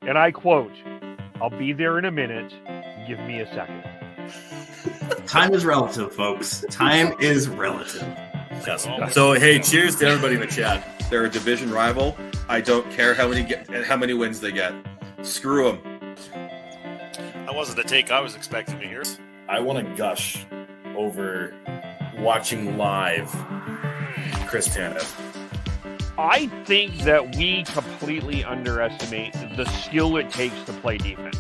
and I quote, "I'll be there in a minute. Give me a second." Time is relative, folks. Time is relative. Yes. So, hey, cheers to everybody in the chat. They're a division rival. I don't care how many wins they get. Screw them. That wasn't the take I was expecting to hear. I want to gush over watching live Chris Tanev. I think that we completely underestimate the skill it takes to play defense.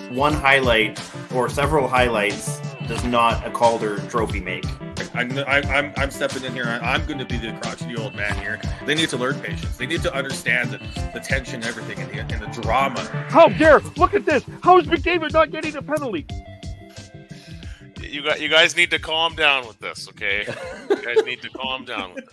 One highlight or several highlights does not a Calder trophy make. I'm stepping in here. I'm going to be the crotchety old man here. They need to learn patience. They need to understand the tension, everything, and the drama. How dare! Look at this. How is McDavid not getting a penalty? You guys need to calm down with this, okay? You guys need to calm down with it.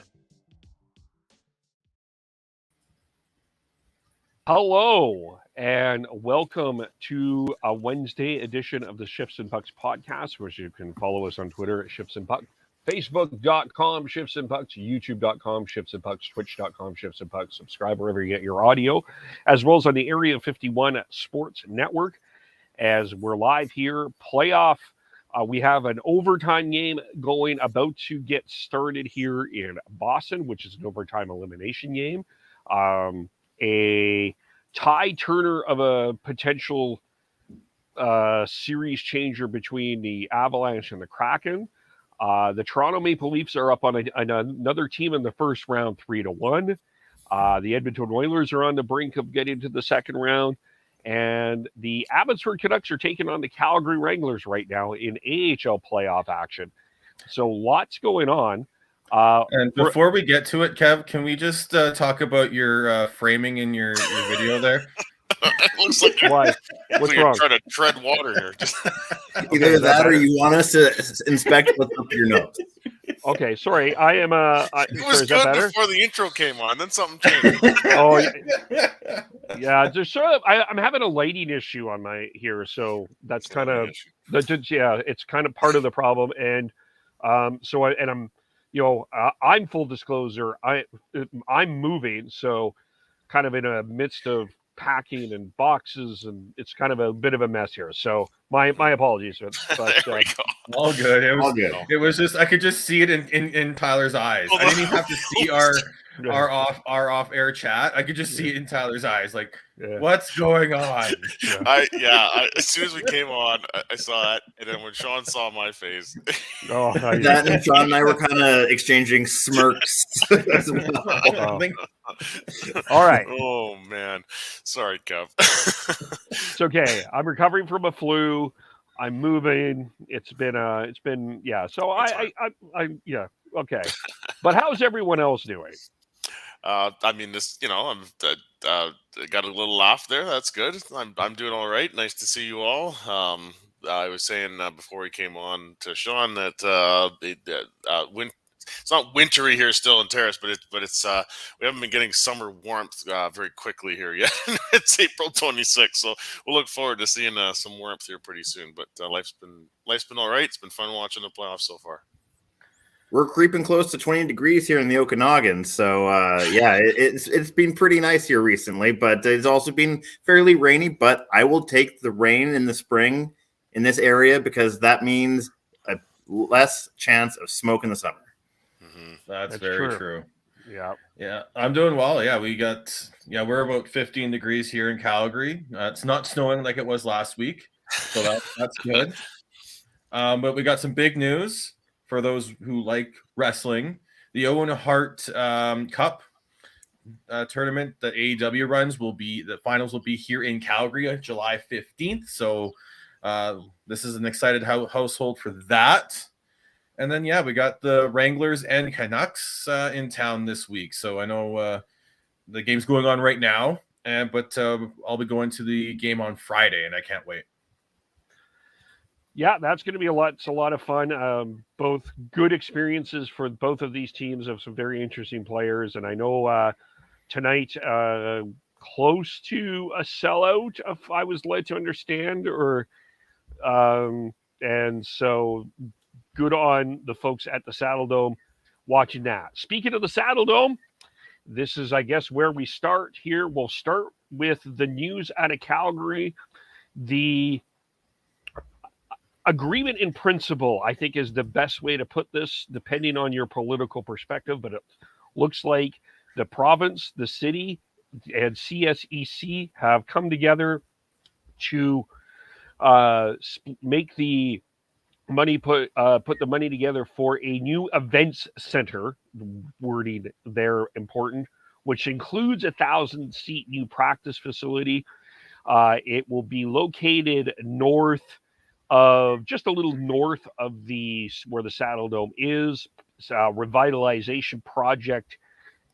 Hello, and welcome to a Wednesday edition of the Shifts and Pucks podcast, which you can follow us on Twitter at Shifts and Pucks, Facebook.com, Shifts and Pucks, YouTube.com, Shifts and Pucks, Twitch.com, Shifts and Pucks. Subscribe wherever you get your audio, as well as on the Area 51 Sports Network. As we're live here, playoff. We have an overtime game about to get started here in Boston, which is an overtime elimination game. A tie turner of a potential series changer between the Avalanche and the Kraken. The Toronto Maple Leafs are up on another team in the first round, 3-1. The Edmonton Oilers are on the brink of getting to the second round. And the Abbotsford Canucks are taking on the Calgary Wranglers right now in AHL playoff action. So lots going on. And before we get to it, Kev, can we just talk about your framing in your video there? It looks like What's wrong? Trying to tread water here. Either that or you want us to inspect what's up your nose. Okay, sorry. I am it was good before the intro came on. Then something changed. Oh, yeah. There's sort of I'm having a lighting issue on my here, so that's kind of it's kind of part of the problem. And I'm full disclosure. I'm moving, so kind of in a midst of packing and boxes, and it's kind of a bit of a mess here. So my apologies. But there we go. All good. All good. It was just I could just see it in Tyler's eyes. I didn't even have to see our off air chat. I could just see it in Tyler's eyes. Like, what's going on? As soon as we came on, I saw it, and then when Sean saw my face, that and Sean and I were kind of exchanging smirks as well. All right. Oh man, sorry, Kev. It's okay. I'm recovering from a flu. I'm moving. It's been. So okay. But how's everyone else doing? I'm got a little laugh there. That's good. I'm doing all right. Nice to see you all. I was saying before we came on to Sean that it's not wintry here still in Terrace, but it's we haven't been getting summer warmth very quickly here yet. It's April 26th, so we'll look forward to seeing some warmth here pretty soon. But life's been all right. It's been fun watching the playoffs so far. We're creeping close to 20 degrees here in the Okanagan. So, it's been pretty nice here recently, but it's also been fairly rainy. But I will take the rain in the spring in this area because that means a less chance of smoke in the summer. Mm-hmm. That's very true. Yeah. I'm doing well. Yeah, we're about 15 degrees here in Calgary. It's not snowing like it was last week, so that's good. But we got some big news. For those who like wrestling, the Owen Hart Cup tournament that AEW runs the finals will be here in Calgary on July 15th. So this is an excited household for that. And then, we got the Wranglers and Canucks in town this week. So I know the game's going on right now, but I'll be going to the game on Friday, and I can't wait. Yeah, that's going to be it's a lot of fun. Both good experiences for both of these teams of some very interesting players. And I know tonight, close to a sellout, if I was led to understand, and so good on the folks at the Saddle Dome watching that. Speaking of the Saddle Dome, this is, I guess, where we start here. We'll start with the news out of Calgary. The agreement in principle, I think, is the best way to put this, depending on your political perspective. But it looks like the province, the city, and CSEC have come together to make the money put the money together for a new events center. Wording there important, which includes 1,000-seat new practice facility. It will be located just a little north of where the Saddle Dome is. It's a revitalization project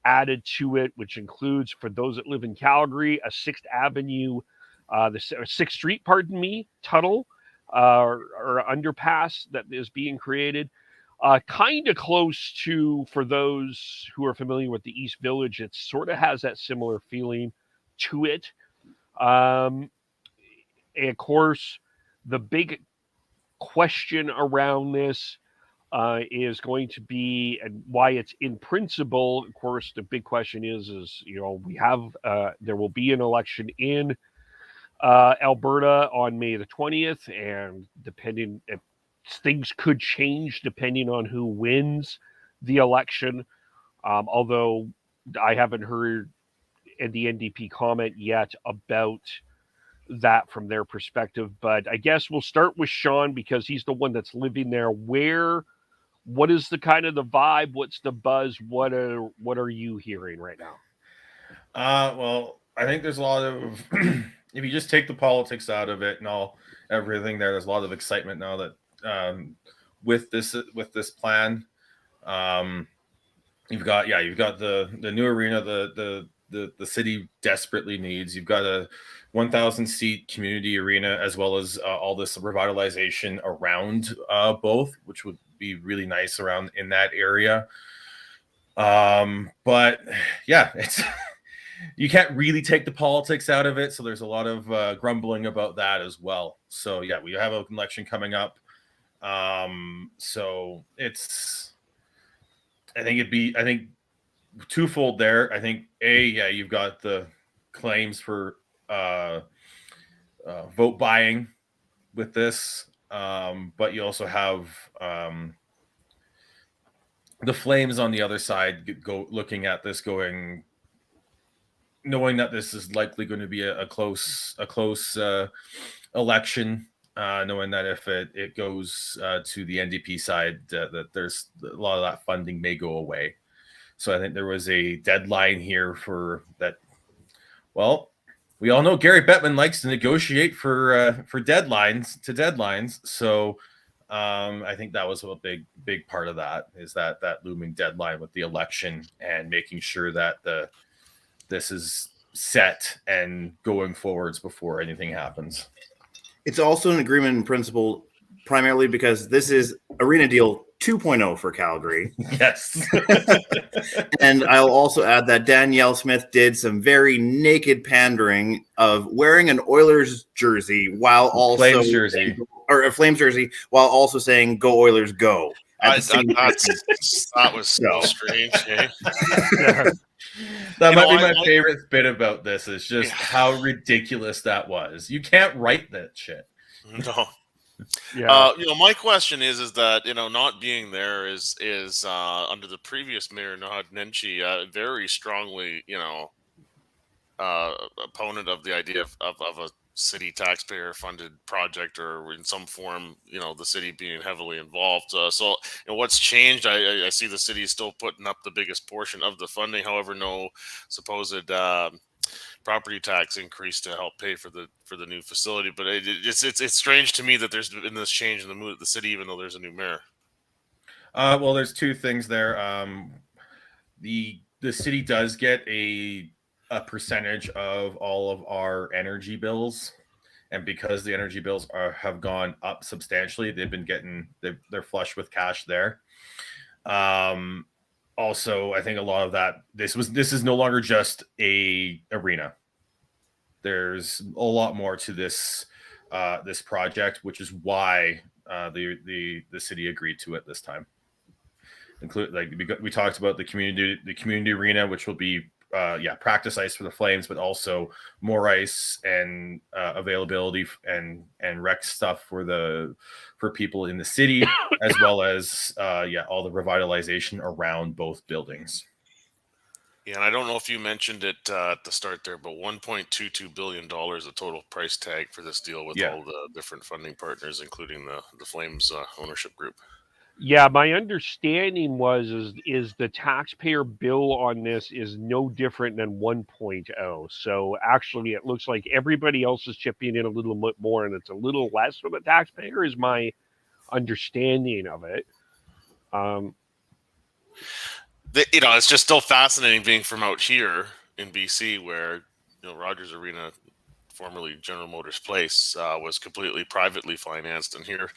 added to it, which includes, for those that live in Calgary, a 6th Avenue, the 6th Street, tunnel or underpass that is being created. Kind of close to, for those who are familiar with the East Village, it sort of has that similar feeling to it. And of course, the big question around this is going to be, and why it's in principle. Of course, the big question is we have there will be an election in Alberta on May the 20th, and depending if things could change depending on who wins the election. Although I haven't heard the NDP comment yet about that from their perspective, but I guess we'll start with Sean because he's the one that's living there. What is the kind of the vibe? What's the buzz? What are you hearing right now? Well, I think there's a lot of if you just take the politics out of it and everything there's a lot of excitement now that with this plan. You've got the new arena the city desperately needs. You've got a 1,000-seat community arena, as well as all this revitalization around both, which would be really nice around in that area. But yeah, it's you can't really take the politics out of it, so there's a lot of grumbling about that as well. So yeah, we have an election coming up. So it's I think twofold there. I think you've got the claims for vote buying with this, but you also have the Flames on the other side looking at this, knowing that this is likely going to be a close election, knowing that if it goes to the NDP side, that there's a lot of that funding may go away. So I think there was a deadline here for that. Well, we all know Gary Bettman likes to negotiate for deadlines. So I think that was a big part of that, is that looming deadline with the election and making sure that this is set and going forwards before anything happens. It's also an agreement in principle, primarily because this is Arena Deal 2.0 for Calgary. Yes. And I'll also add that Danielle Smith did some very naked pandering of wearing an Oilers jersey while also Flames jersey, or a Flames jersey, while also saying "Go Oilers, go." That was so strange. Eh? That might be my favorite bit about this, is just how ridiculous that was. You can't write that shit. No. Yeah. My question is that not being there is under the previous mayor Nahad Nenshi very strongly opponent of the idea of a city taxpayer funded project, or in some form the city being heavily involved. So what's changed? I see the city is still putting up the biggest portion of the funding. However, no supposed property tax increase to help pay for the new facility. But it's strange to me that there's been this change in the mood of the city, even though there's a new mayor. Well, there's two things there. The city does get a percentage of all of our energy bills, and because the energy bills have gone up substantially, they're flush with cash there. Also, I think a lot of that this is no longer just a arena. There's a lot more to this project, which is why the city agreed to it this time. We talked about the community arena, which will be practice ice for the Flames, but also more ice and availability and rec stuff for people in the city, as well as all the revitalization around both buildings. Yeah, and I don't know if you mentioned it at the start there, but $1.22 billion the total price tag for this deal with all the different funding partners, including the Flames ownership group. Yeah, my understanding is the taxpayer bill on this is no different than 1.0. So actually, it looks like everybody else is chipping in a little bit more, and it's a little less for the taxpayer. Is my understanding of it. It's just still fascinating being from out here in BC, where Rogers Arena, formerly General Motors Place, was completely privately financed, and here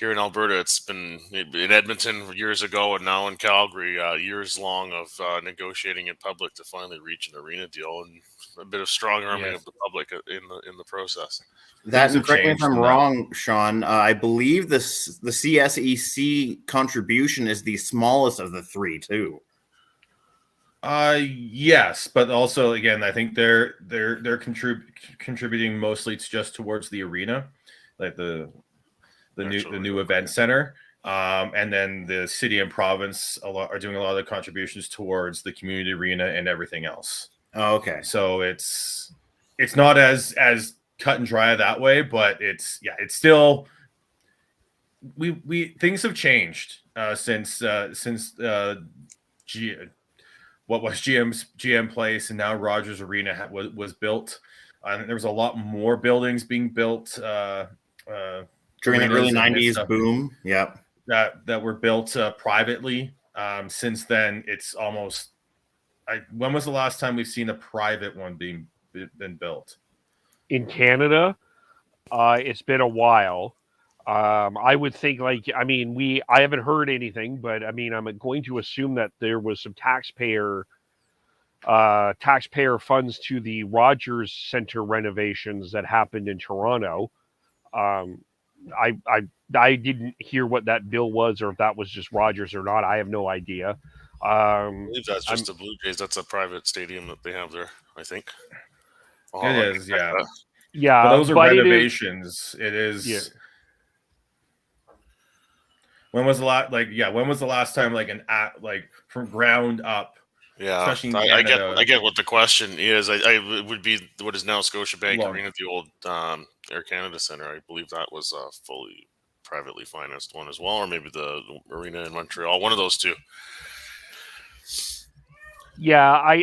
in Alberta, it's been in Edmonton years ago, and now in Calgary, years long of negotiating in public to finally reach an arena deal, and a bit of strong arming of the public in the process. That, and correct me if I'm wrong, Sean, I believe the CSEC contribution is the smallest of the three, too. Yes, but also again, I think they're contributing mostly just towards the arena, like the new event center, and then the city and province are doing a lot of the contributions towards the community arena and everything else. Oh, okay. So it's not as cut and dry that way, but it's still things have changed since what was GM Place and now Rogers Arena was built. There was a lot more buildings being built during the early 90s boom. Yeah, that were built privately. Since then, it's almost. When was the last time we've seen a private one been built? In Canada, it's been a while. I would think I haven't heard anything, but I'm going to assume that there was some taxpayer funds to the Rogers Center renovations that happened in Toronto. I didn't hear what that bill was, or if that was just Rogers or not. I have no idea. I believe that's just the Blue Jays. That's a private stadium that they have there, I think. It is, yeah. Yeah, but those are renovations. It is. Yeah. When was the last time from ground up? Yeah, especially in Canada. I get what the question is. It would be what is now Scotiabank Arena, the old Air Canada Center. I believe that was a fully privately financed one as well, or maybe the arena in Montreal. One of those two. Yeah,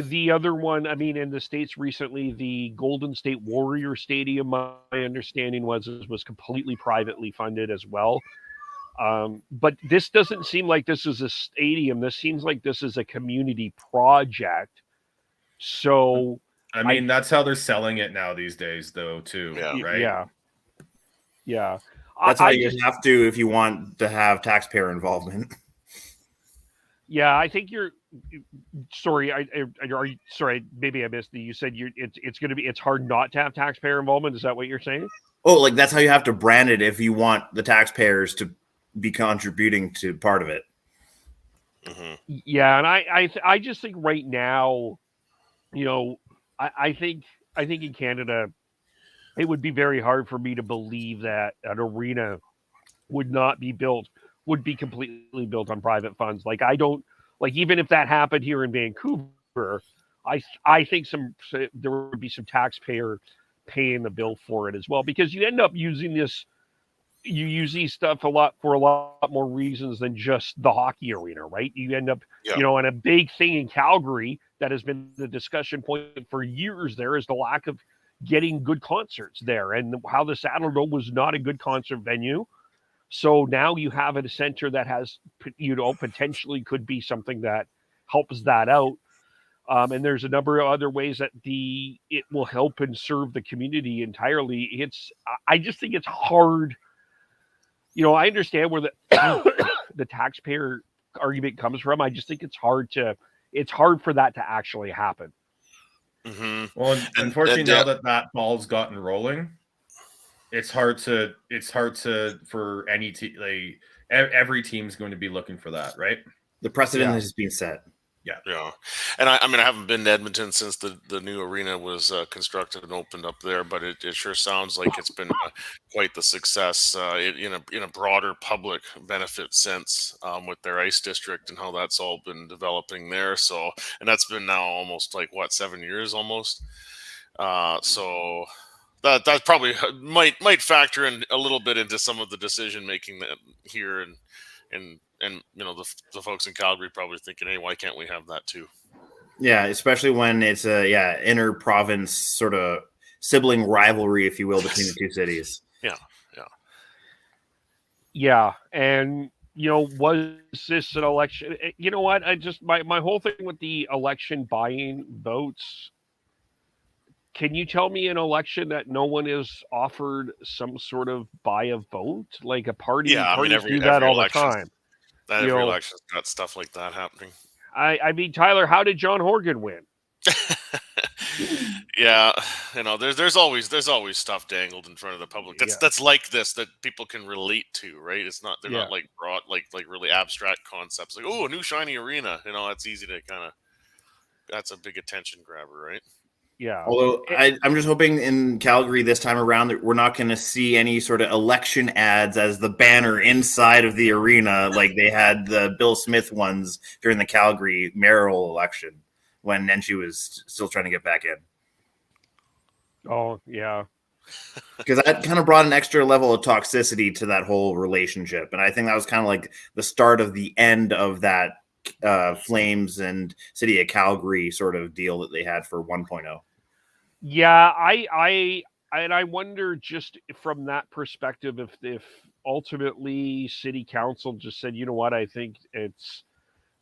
the other one, in the States recently, the Golden State Warrior Stadium, my understanding was completely privately funded as well. But this doesn't seem like this is a stadium. This seems like this is a community project. So, that's how they're selling it now these days, though, too. Yeah. Right? Yeah. That's how you have to if you want to have taxpayer involvement. Yeah, I think you're. Sorry, sorry. Maybe I missed you said it's hard not to have taxpayer involvement. Is that what you're saying? Oh, that's how you have to brand it if you want the taxpayers to be contributing to part of it. Mm-hmm. Yeah, and I just think right now, I think in Canada, it would be very hard for me to believe that an arena would be completely built on private funds. Even if that happened here in Vancouver, I think there would be some taxpayer paying the bill for it as well, because you end up using this. You use these stuff for a lot more reasons than just the hockey arena, right? You end up, and a big thing in Calgary that has been the discussion point for years there is the lack of getting good concerts there, and how the Saddledome was not a good concert venue. So now you have a center that has, potentially could be something that helps that out. And there's a number of other ways that it will help and serve the community entirely. I just think it's hard. I understand where the taxpayer argument comes from. I just think it's hard for that to actually happen. Mm-hmm. Well, unfortunately, now that ball's gotten rolling, it's hard for any team. Every team's going to be looking for that, right? The precedent has been set. Yeah, and I mean, I haven't been to Edmonton since the new arena was constructed and opened up there, but it sure sounds like it's been quite the success in a broader public benefit sense with their ice district and how that's all been developing there. So, and that's been now almost like 7 years almost. So that probably might factor in a little bit into some of the decision making that here and the folks in Calgary probably thinking, hey, why can't we have that too? Yeah, especially when it's a inter province sort of sibling rivalry, if you will, between the two cities. Yeah, and was this an election? You know what? I just my whole thing with the election buying votes. Can you tell me an election that no one is offered some sort of buy a vote? Like a party, Yeah, I mean parties do that every all the election, time. every election's got stuff like that happening. I mean, Tyler, how did John Horgan win? Yeah, there's always stuff dangled in front of the public. That's like this that people can relate to, right? It's not they're not like broad like really abstract concepts like, oh, a new shiny arena. That's easy to that's a big attention grabber, right? Yeah. Although I'm just hoping in Calgary this time around that we're not going to see any sort of election ads as the banner inside of the arena like they had the Bill Smith ones during the Calgary mayoral election when Nenshi was still trying to get back in. Oh, yeah. Because that kind of brought an extra level of toxicity to that whole relationship. And I think that was kind of like the start of the end of that Flames and City of Calgary sort of deal that they had for 1.0. Yeah, I wonder just from that perspective if ultimately City Council just said, you know what, I think it's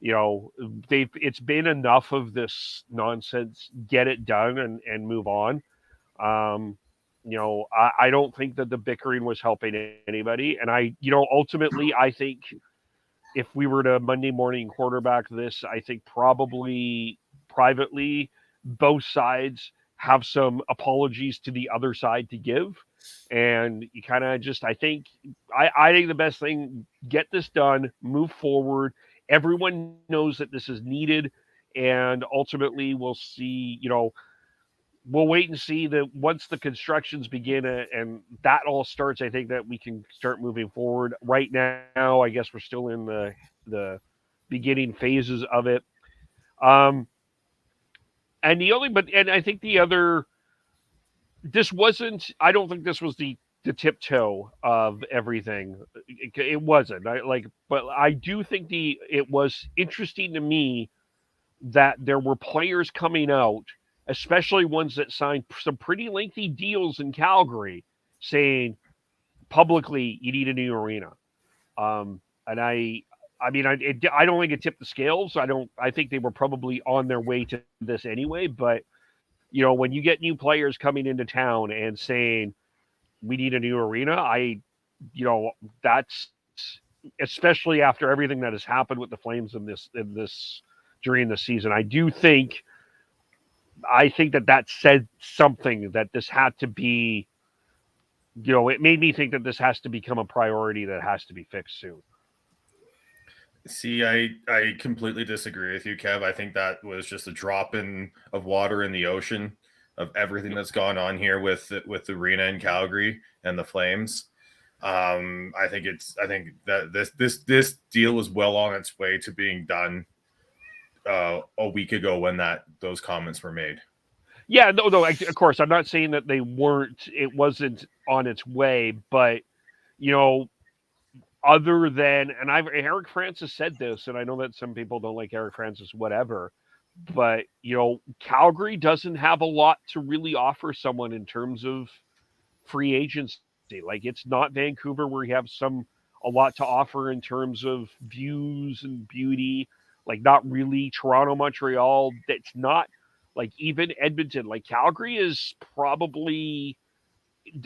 it's been enough of this nonsense, get it done and move on. I don't think that the bickering was helping anybody, and ultimately I think if we were to Monday morning quarterback this, I think probably privately both sides have some apologies to the other side to give. And you kind of just, I think the best thing, get this done, move forward. Everyone knows that this is needed. And ultimately we'll see, we'll wait and see that once the constructions begin and that all starts, I think that we can start moving forward. Right now, I guess we're still in the beginning phases of it. And I think the other, I don't think this was the tiptoe of everything. It wasn't. But I do think it was interesting to me that there were players coming out, especially ones that signed some pretty lengthy deals in Calgary, saying publicly, you need a new arena. And I don't think it tipped the scales. I think they were probably on their way to this anyway. But when you get new players coming into town and saying we need a new arena, that's especially after everything that has happened with the Flames in this during the season. I think that said something that this had to be. It made me think that this has to become a priority that has to be fixed soon. See, I completely disagree with you, Kev. I think that was just a drop of water in the ocean of everything that's gone on here with the arena in Calgary and the Flames. I think that this deal was well on its way to being done a week ago when those comments were made. Yeah, no, of course, I'm not saying that it wasn't on its way, but other than, and Eric Francis said this, and I know that some people don't like Eric Francis, whatever, but Calgary doesn't have a lot to really offer someone in terms of free agency. Like, it's not Vancouver where you have a lot to offer in terms of views and beauty. Like, not really. Toronto, Montreal, that's not. Like, even Edmonton, like Calgary is probably,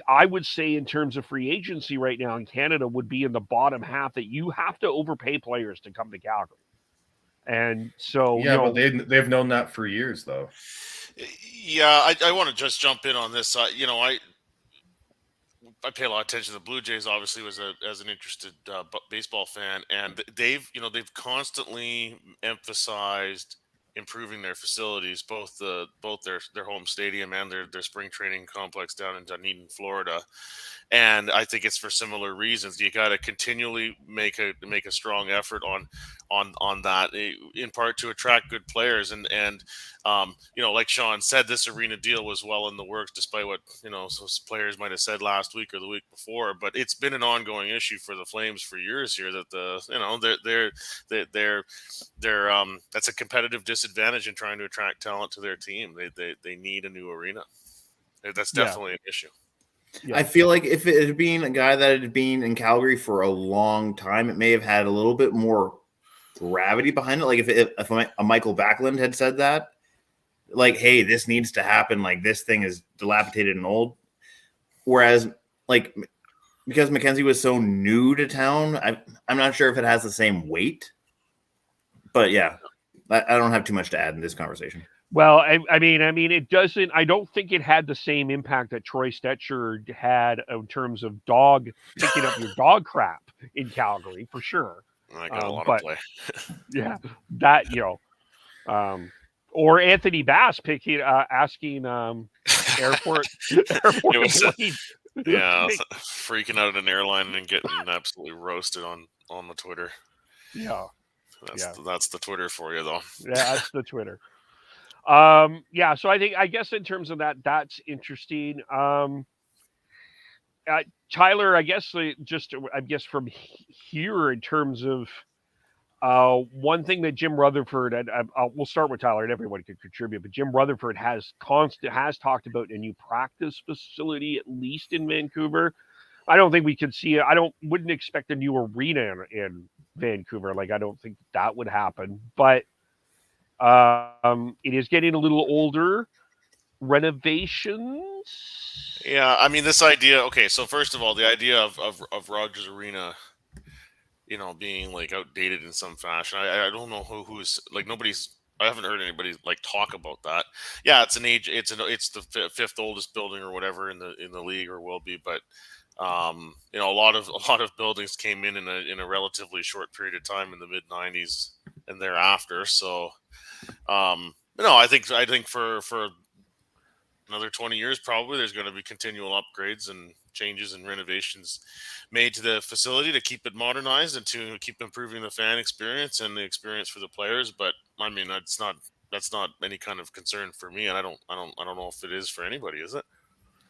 I would say, in terms of free agency right now in Canada, would be in the bottom half, that you have to overpay players to come to Calgary. And so, but they've known that for years, though. Yeah, I want to just jump in on this. I pay a lot of attention to the Blue Jays, obviously, as an interested baseball fan, and they've constantly emphasized improving their facilities, both their home stadium and their spring training complex down in Dunedin, Florida. And I think it's for similar reasons. You got to continually make a strong effort on that, in part to attract good players. And like Sean said, this arena deal was well in the works, despite what some players might have said last week or the week before. But it's been an ongoing issue for the Flames for years here, that they're that's a competitive disadvantage in trying to attract talent to their team. They need a new arena. That's definitely an issue. Yeah. I feel like if it had been a guy that had been in Calgary for a long time, it may have had a little bit more gravity behind it. Like if a Michael Backlund had said that, like, hey, this needs to happen. Like, this thing is dilapidated and old. Whereas, like, because Mackenzie was so new to town, I'm not sure if it has the same weight. But yeah, I don't have too much to add in this conversation. Well, I mean, it doesn't. I don't think it had the same impact that Troy Stetcher had in terms of picking up your dog crap in Calgary, for sure. I got a lot of play. Yeah, that or Anthony Bass asking airport employees. Yeah, freaking out at an airline and getting absolutely roasted on the Twitter. Yeah, that's the Twitter for you, though. Yeah, that's the Twitter. So I guess in terms of that's interesting. Tyler, I guess from here in terms of one thing that Jim Rutherford, and we'll start with Tyler and everyone can contribute, but Jim Rutherford has talked about a new practice facility, at least in Vancouver. I don't think we could see it. Wouldn't expect a new arena in Vancouver. Like, I don't think that would happen, but it is getting a little older. Renovations. Yeah, I mean, this idea. Okay, so first of all, the idea of Rogers Arena, being like outdated in some fashion. I don't know who's like nobody's. I haven't heard anybody like talk about that. Yeah, it's the fifth oldest building or whatever in the league, or will be, but. A lot of buildings came in a relatively short period of time in the mid '90s and thereafter. So, I think for another 20 years, probably there's going to be continual upgrades and changes and renovations made to the facility to keep it modernized and to keep improving the fan experience and the experience for the players. But I mean, that's not any kind of concern for me, and I don't know if it is for anybody, is it?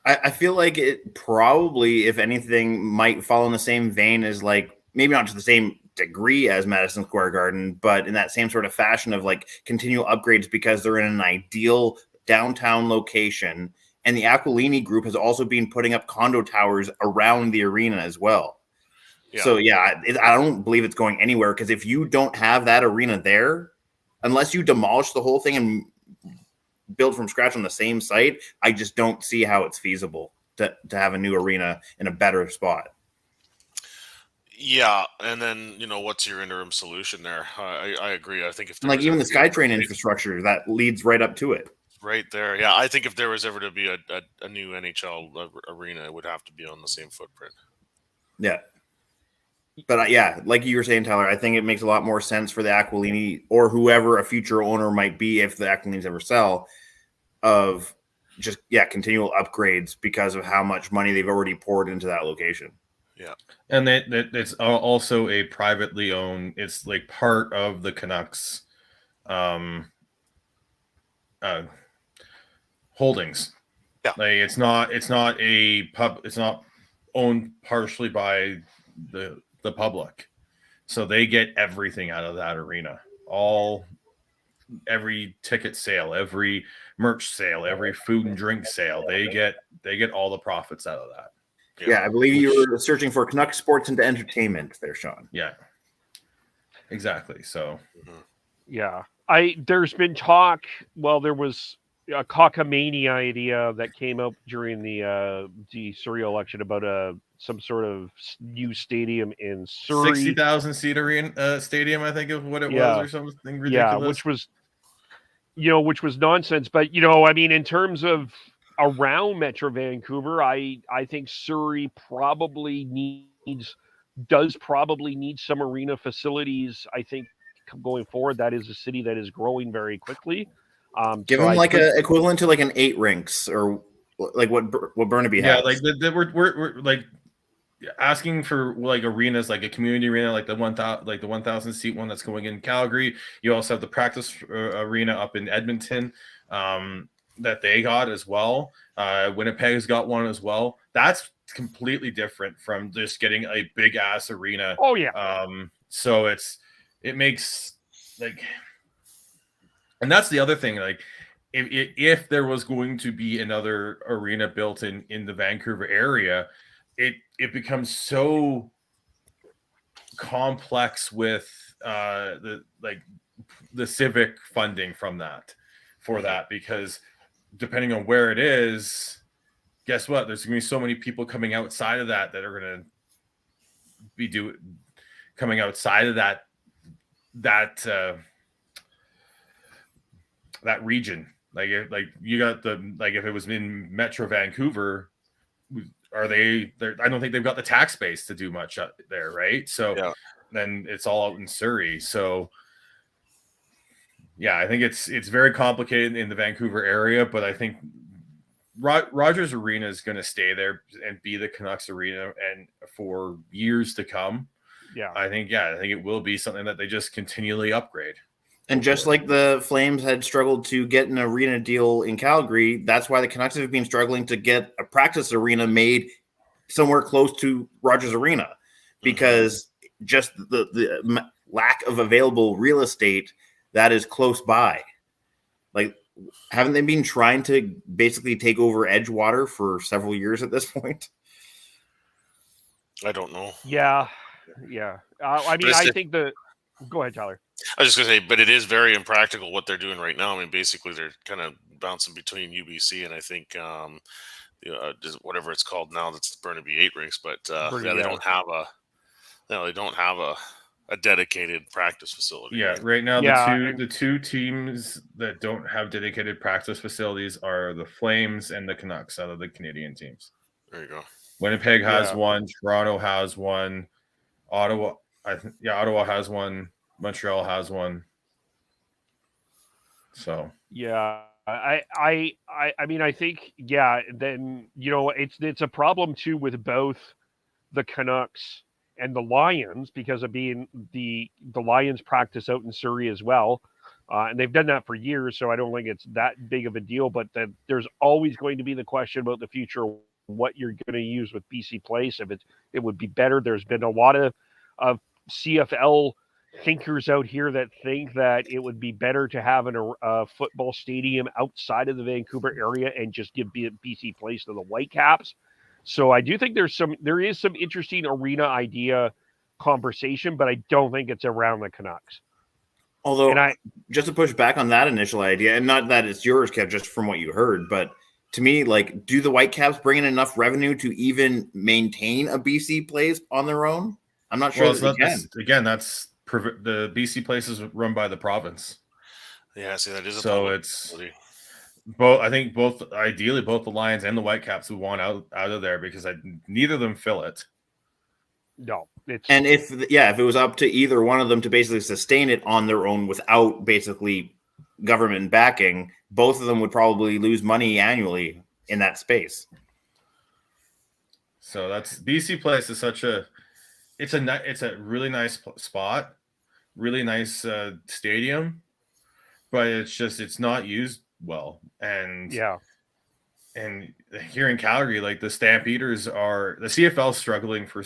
I feel like it probably, if anything, might fall in the same vein as, like, maybe not to the same degree as Madison Square Garden, but in that same sort of fashion of like continual upgrades because they're in an ideal downtown location. And the Aquilini group has also been putting up condo towers around the arena as well. Yeah. So yeah, I don't believe it's going anywhere, because if you don't have that arena there, unless you demolish the whole thing and build from scratch on the same site, I just don't see how it's feasible to have a new arena in a better spot. Yeah, and then what's your interim solution there? I agree. I think if like even the SkyTrain infrastructure that leads right up to it, right there. Yeah, I think if there was ever to be a new NHL arena, it would have to be on the same footprint. Yeah, but yeah, like you were saying, Tyler, I think it makes a lot more sense for the Aquilini or whoever a future owner might be, if the Aquilinis ever sell, of just continual upgrades because of how much money they've already poured into that location. Yeah, and it's also a privately owned. It's like part of the Canucks holdings. Yeah, like it's not a pub. It's not owned partially by the public, so they get everything out of that arena. Every ticket sale, every merch sale, every food and drink sale, they get all the profits out of that. Yeah, I believe you were searching for Canucks sports and entertainment there, Sean. Yeah, exactly. So, yeah, there's been talk. Well, there was a cockamania idea that came up during the Surrey election about some sort of new stadium in Surrey, 60,000 seat arena stadium, I think of what it was, or something ridiculous. Yeah, which was nonsense. But I mean, in terms of around Metro Vancouver, I think Surrey does probably need some arena facilities. I think going forward. That is a city that is growing very quickly. Give them like a equivalent to like an 8 rinks or like what Burnaby has. Like we're like asking for like arenas, like a community arena, like the 1,000 seat one that's going in Calgary. You also have the practice arena up in Edmonton that they got as well. Winnipeg's got one as well. That's completely different from just getting a big ass arena. Oh yeah. So it makes like, and that's the other thing. Like, if there was going to be another arena built in the Vancouver area, it becomes so complex with the civic funding from that because depending on where it is, guess what? There's going to be so many people coming outside of that are going to be coming outside of that region. Like you got if it was in Metro Vancouver, I don't think they've got the tax base to do much there, right? So then it's all out in Surrey. So yeah, I think it's very complicated in the Vancouver area, but I think Rogers Arena is going to stay there and be the Canucks arena and for years to come. Yeah. I think it will be something that they just continually upgrade. And just like the Flames had struggled to get an arena deal in Calgary, that's why the Canucks have been struggling to get a practice arena made somewhere close to Rogers Arena, because just the lack of available real estate that is close by. Like, haven't they been trying to basically take over Edgewater for several years at this point? I don't know. Yeah. I mean, I think go ahead, Tyler. I was just going to say, but it is very impractical what they're doing right now. I mean, basically, they're kind of bouncing between UBC and I think whatever it's called now. That's Burnaby 8 rinks, but they don't have a dedicated practice facility. Yeah, right now the two teams that don't have dedicated practice facilities are the Flames and the Canucks out of the Canadian teams. There you go. Winnipeg has one. Toronto has one. Ottawa has one. Montreal has one. So yeah, I mean, I think then it's a problem too with both the Canucks and the Lions because of being the Lions practice out in Surrey as well, and they've done that for years. So I don't think it's that big of a deal. But there's always going to be the question about the future, what you're going to use with BC Place. If it would be better. There's been a lot of CFL thinkers out here that think that it would be better to have a football stadium outside of the Vancouver area and just give BC Place to the Whitecaps. So I do think there is some interesting arena idea conversation, but I don't think it's around the Canucks. Although, just to push back on that initial idea, and not that it's yours, Kev, just from what you heard, but to me, like, do the Whitecaps bring in enough revenue to even maintain a BC Place on their own? I'm not sure that they can. Again, that's the BC Place is run by the province. Yeah, see, that is a so it's both. I think ideally both the Lions and the Whitecaps would want out of there because neither of them fill it. No, and if it was up to either one of them to basically sustain it on their own without basically government backing, both of them would probably lose money annually in that space. So that's BC Place is it's a really nice spot, really nice stadium, but it's not used well. And and here in Calgary, like the Stampeders the CFL struggling for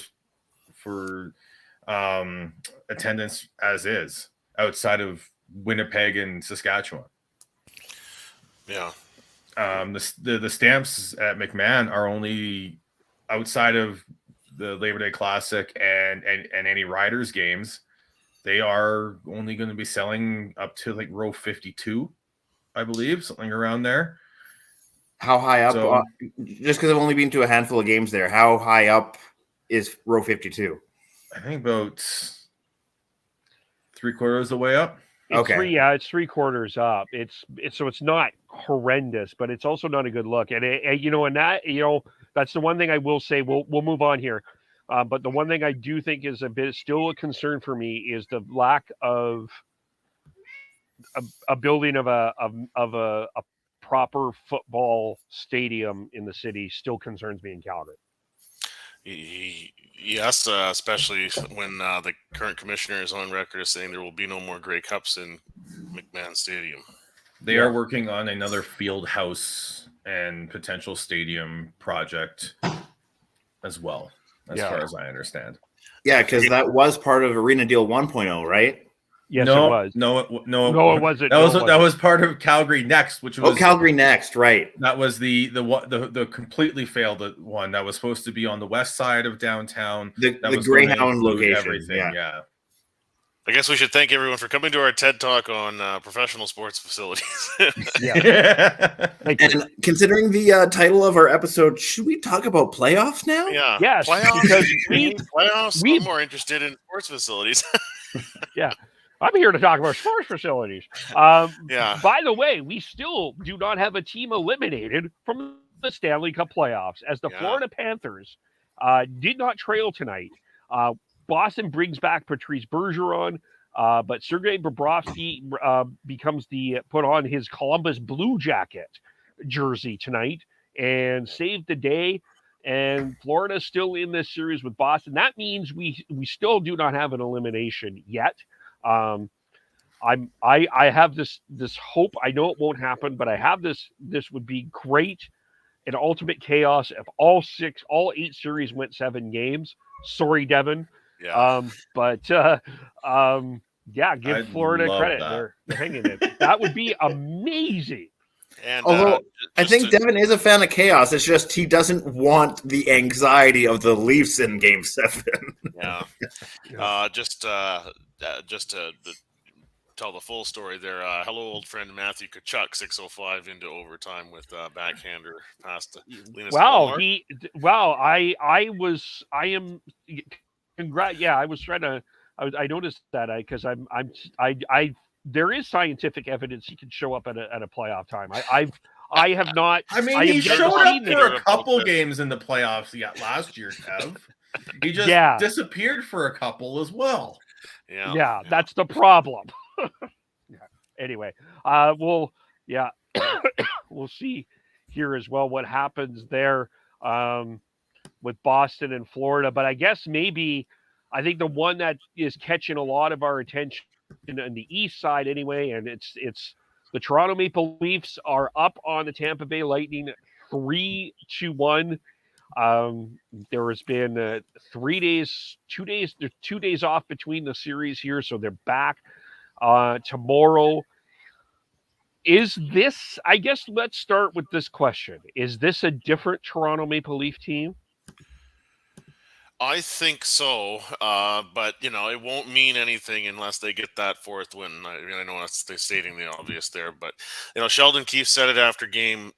attendance as is outside of Winnipeg and Saskatchewan. Yeah. The Stamps at McMahon are only outside of the Labor Day Classic and any Riders games. They are only going to be selling up to like row 52, I believe, something around there. How high up? So, just because I've only been to a handful of games there, how high up is row 52? I think about 3/4 of the way up. Okay. It's 3/4 up. It's not horrendous, but it's also not a good look. And that's the one thing I will say. We'll move on here. But the one thing I do think is still a concern for me is the lack of a building of a proper football stadium in the city still concerns me in Calgary. Yes, especially when the current commissioner is on record as saying there will be no more Grey Cups in McMahon Stadium. They are working on another field house and potential stadium project as well, as far as I understand. Yeah, because that was part of Arena Deal 1.0, right? Yes, it was. No, it wasn't. That was part of Calgary Next, which was Calgary Next, right? That was the completely failed one that was supposed to be on the west side of downtown. The was Greyhound location. Everything, yeah. I guess we should thank everyone for coming to our TED Talk on professional sports facilities. And considering the title of our episode, should we talk about playoffs now? Yeah. Yes, playoffs. because I'm more interested in sports facilities. Yeah. I'm here to talk about sports facilities. By the way, we still do not have a team eliminated from the Stanley Cup playoffs, as the Florida Panthers did not trail tonight. Boston brings back Patrice Bergeron, but Sergei Bobrovsky becomes put on his Columbus Blue Jacket jersey tonight and saved the day. And Florida's still in this series with Boston. That means we still do not have an elimination yet. I have this hope. I know it won't happen, but I have this would be great. An ultimate chaos if all 8 series went 7 games. Sorry, Devin. Yeah. Give Florida credit. They're hanging it. That would be amazing. And although I think Devin is a fan of chaos, it's just he doesn't want the anxiety of the Leafs in Game 7. Yeah. Just to tell the full story there. Hello, old friend Matthew Tkachuk, 6:05 into overtime with backhander past Linus Ullmark. I noticed that because there is scientific evidence he can show up at a playoff time. I have not. I mean, he showed up for a couple games in the playoffs last year, Kev. He just disappeared for a couple as well. Yeah, that's the problem. Anyway, we'll see here as well what happens there with Boston and Florida. But I guess I think the one that is catching a lot of our attention on the east side anyway, and it's the Toronto Maple Leafs are up on the Tampa Bay Lightning 3-1. There has been 2 days off between the series here, so they're back tomorrow. I guess let's start with this question. Is this a different Toronto Maple Leaf team? I think so, but it won't mean anything unless they get that 4th win. I know that's stating the obvious there, but Sheldon Keefe said it after Game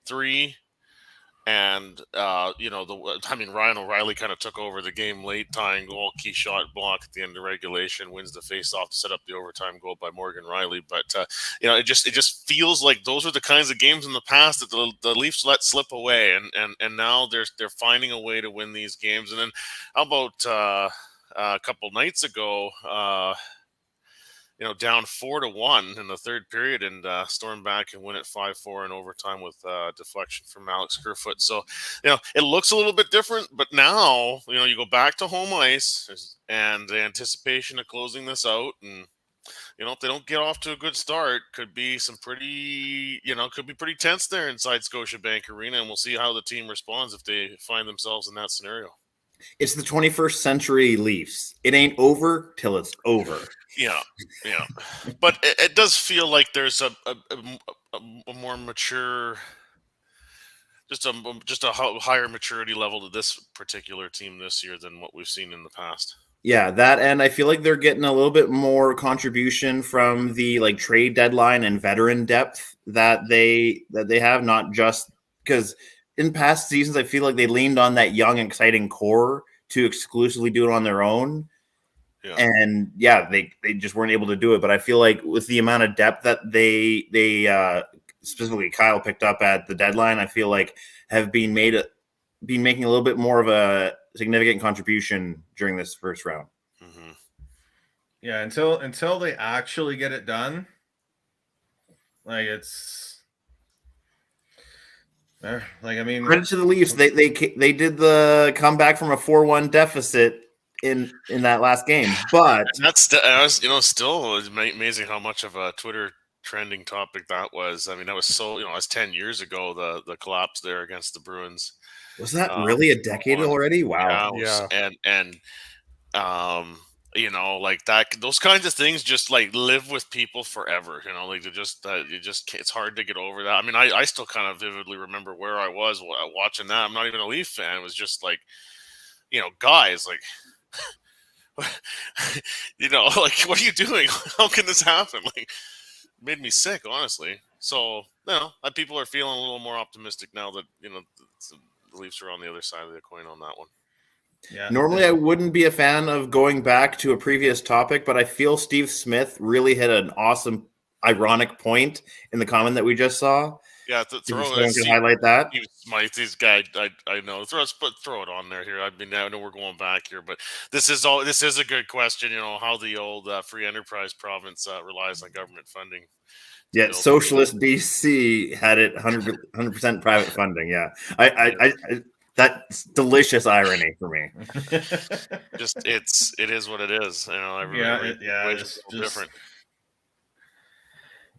3, and Ryan O'Reilly kind of took over the game late, tying goal, key shot block at the end of regulation, wins the face-off to set up the overtime goal by Morgan Riley. But it just feels like those are the kinds of games in the past that the Leafs let slip away, and now they're finding a way to win these games. And then how about a couple nights ago? Down 4-1 in the third period and storm back and win it 5-4 in overtime with deflection from Alex Kerfoot. So, it looks a little bit different, but now, you go back to home ice and the anticipation of closing this out. And, if they don't get off to a good start, could be pretty tense there inside Scotiabank Arena. And we'll see how the team responds if they find themselves in that scenario. It's the 21st century Leafs. It ain't over till it's over. Yeah. But it does feel like there's a more mature, just a higher maturity level to this particular team this year than what we've seen in the past. Yeah, that, and I feel like they're getting a little bit more contribution from the trade deadline and veteran depth that they have, not just because in past seasons I feel like they leaned on that young, exciting core to exclusively do it on their own. Yeah. And they just weren't able to do it. But I feel like with the amount of depth that they specifically Kyle picked up at the deadline, I feel like have been making a little bit more of a significant contribution during this first round. Mm-hmm. Yeah, until they actually get it done, like I mean, Credit to the Leafs. They did the comeback from a 4-1 deficit in that last game. But And that's still amazing how much of a Twitter trending topic that was. I mean, that was that's 10 years ago, the collapse there against the Bruins. was that really a decade already? Wow. Yeah, and like that, those kinds of things just like live with people forever. Like it's hard to get over that. I mean, I still kind of vividly remember where I was watching that. I'm not even a Leaf fan. It was just like, guys, like, like, what are you doing? How can this happen? Like, it made me sick, honestly. So, people are feeling a little more optimistic now that the Leafs are on the other side of the coin on that one. Yeah. Normally, I wouldn't be a fan of going back to a previous topic, but I feel Steve Smith really hit an awesome, ironic point in the comment that we just saw. Yeah, someone can highlight that. This guy, I know. Throw it on there here. I know we're going back here, but this is a good question. How the old free enterprise province relies on government funding. Yeah, socialist BC had it 100% private funding. Yeah, I that's delicious irony for me. It is what it is. It's just different.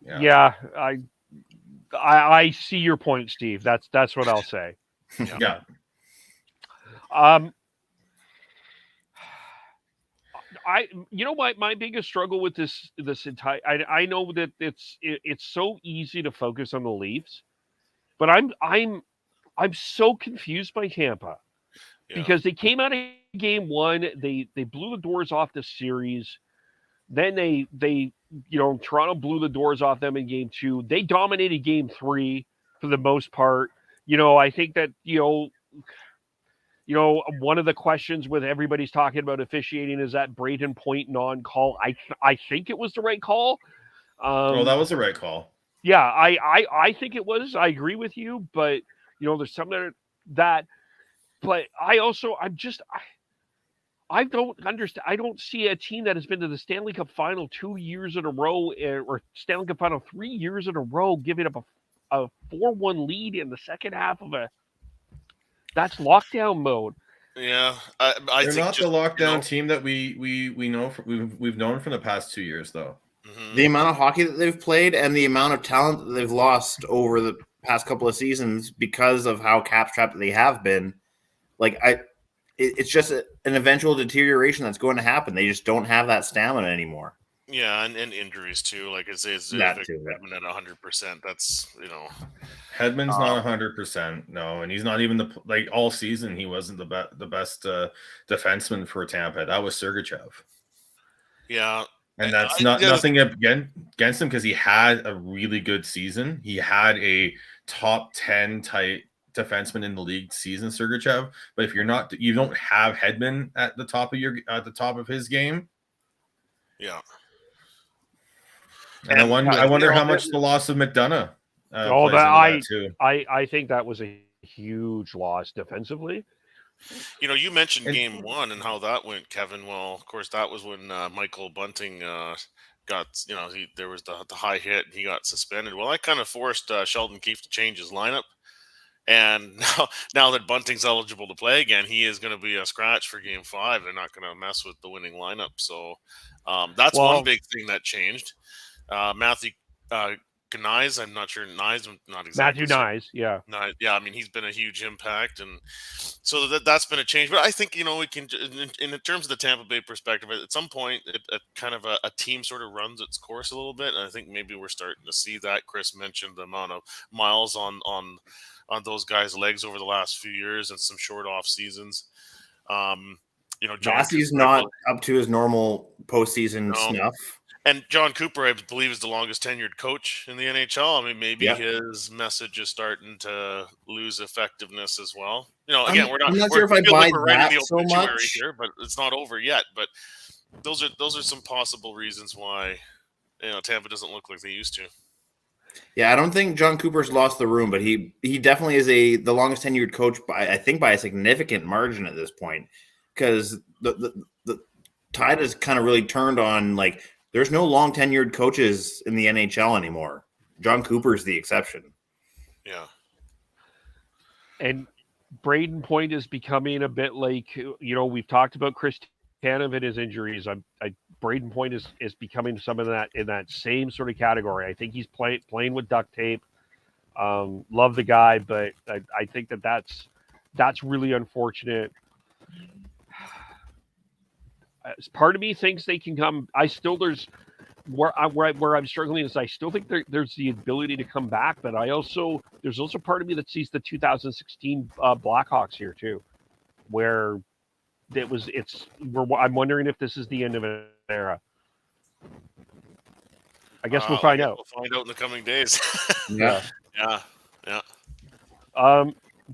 Yeah, I see your point, Steve. That's what I'll say. Yeah. My biggest struggle with this entire I know that it's so easy to focus on the Leafs, but I'm so confused by Tampa because they came out of game one, they blew the doors off the series. Then they Toronto blew the doors off them in game two. They dominated game three for the most part. I think that one of the questions with everybody's talking about officiating is that Braden Point non-call. I think it was the right call. That was the right call. Yeah, I think it was. I agree with you, but there's something that. But I don't understand. I don't see a team that has been to the Stanley Cup Final 2 years in a row, or Stanley Cup Final 3 years in a row, giving up a 4-1 lead in the second half of that's lockdown mode. Yeah, they're not the lockdown team that we know. We've known from the past 2 years, though. Mm-hmm. The amount of hockey that they've played and the amount of talent that they've lost over the past couple of seasons because of how cap strapped they have been, it's just an eventual deterioration that's going to happen. They just don't have that stamina anymore. Yeah, and injuries too. Like it's that too, Hedman at 100%. That's Hedman's not 100%. No, and he's not even all season. He wasn't the best defenseman for Tampa. That was Sergachev. Yeah, and that's nothing against him because he had a really good season. He had a top 10 type defenseman in the league season, Sergachev. But if you don't have Hedman at the top of his game. Yeah. And I wonder how much the loss of McDonough plays into that too. I think that was a huge loss defensively. You mentioned game one and how that went, Kevin. Well, of course, that was when Michael Bunting got, there was the high hit and he got suspended. Well, I kind of forced Sheldon Keefe to change his lineup. And now that Bunting's eligible to play again, he is going to be a scratch for game 5. They're not going to mess with the winning lineup. So that's one big thing that changed. Matthew Knies, I'm not sure. Knies, not exactly. Matthew Knies, yeah. Yeah, I mean, he's been a huge impact. And so that's been a change. But I think, we can, in terms of the Tampa Bay perspective, at some point, kind of a team sort of runs its course a little bit. And I think maybe we're starting to see that. Chris mentioned the amount of miles on those guys' legs over the last few years and some short off seasons. Bassey's not up to his normal postseason snuff. And John Cooper, I believe, is the longest tenured coach in the NHL. I mean, maybe his message is starting to lose effectiveness as well. Again, I'm not sure if I buy that so much here, but it's not over yet. But those are some possible reasons why Tampa doesn't look like they used to. Yeah, I don't think John Cooper's lost the room, but he definitely is the longest tenured coach by a significant margin at this point, because the tide has kind of really turned on, like, there's no long tenured coaches in the NHL anymore. John Cooper's the exception. Yeah. And Braden Point is becoming a bit like, we've talked about Chris Tanev and his injuries. Braden Point is becoming some of that in that same sort of category. I think he's playing with duct tape. Love the guy, but I think that's really unfortunate. Part of me thinks they can come. There's where I'm struggling is I still think there's the ability to come back, but there's also part of me that sees the 2016 Blackhawks here too, where I'm wondering if this is the end of an era. I guess we'll find out. We'll find out in the coming days. Yeah. Yeah.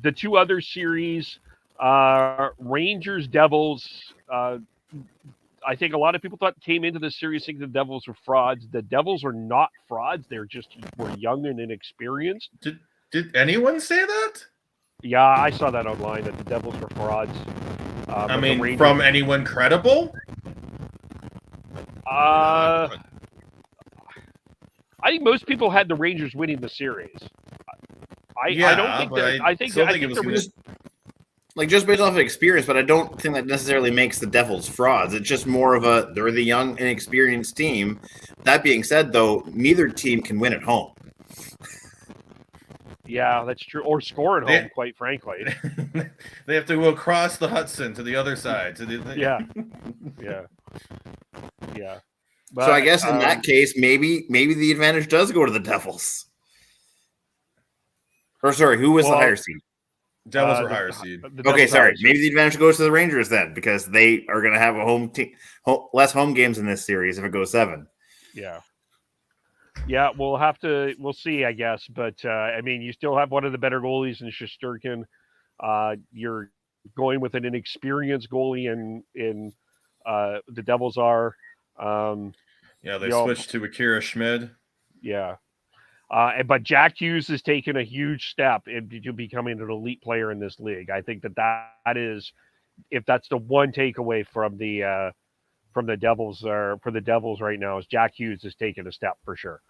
The two other series, Rangers Devils. I think a lot of people came into this series thinking the Devils were frauds. The Devils are not frauds. Were young and inexperienced. Did anyone say that? Yeah, I saw that online that the Devils were frauds. From anyone credible? I think most people had the Rangers winning the series. I think it was like just based off of experience, but I don't think that necessarily makes the Devils frauds. It's just more of they're the young, inexperienced team. That being said, though, neither team can win at home. Yeah, that's true. Or score at home, quite frankly. They have to go across the Hudson to the other side. Yeah. But, so I guess in that case, maybe the advantage does go to the Devils. Or sorry, who was the higher seed? Devils were higher seed. Okay, sorry. Maybe the advantage goes to the Rangers then, because they are going to have less home games in this series if it goes 7. Yeah, we'll see, I guess. But, you still have one of the better goalies in Shesterkin. You're going with an inexperienced goalie in the Devils are. They switched to Akira Schmid. Yeah. But Jack Hughes has taken a huge step into becoming an elite player in this league. I think that is, if that's the one takeaway from the Devils or for the Devils right now, is Jack Hughes has taken a step for sure.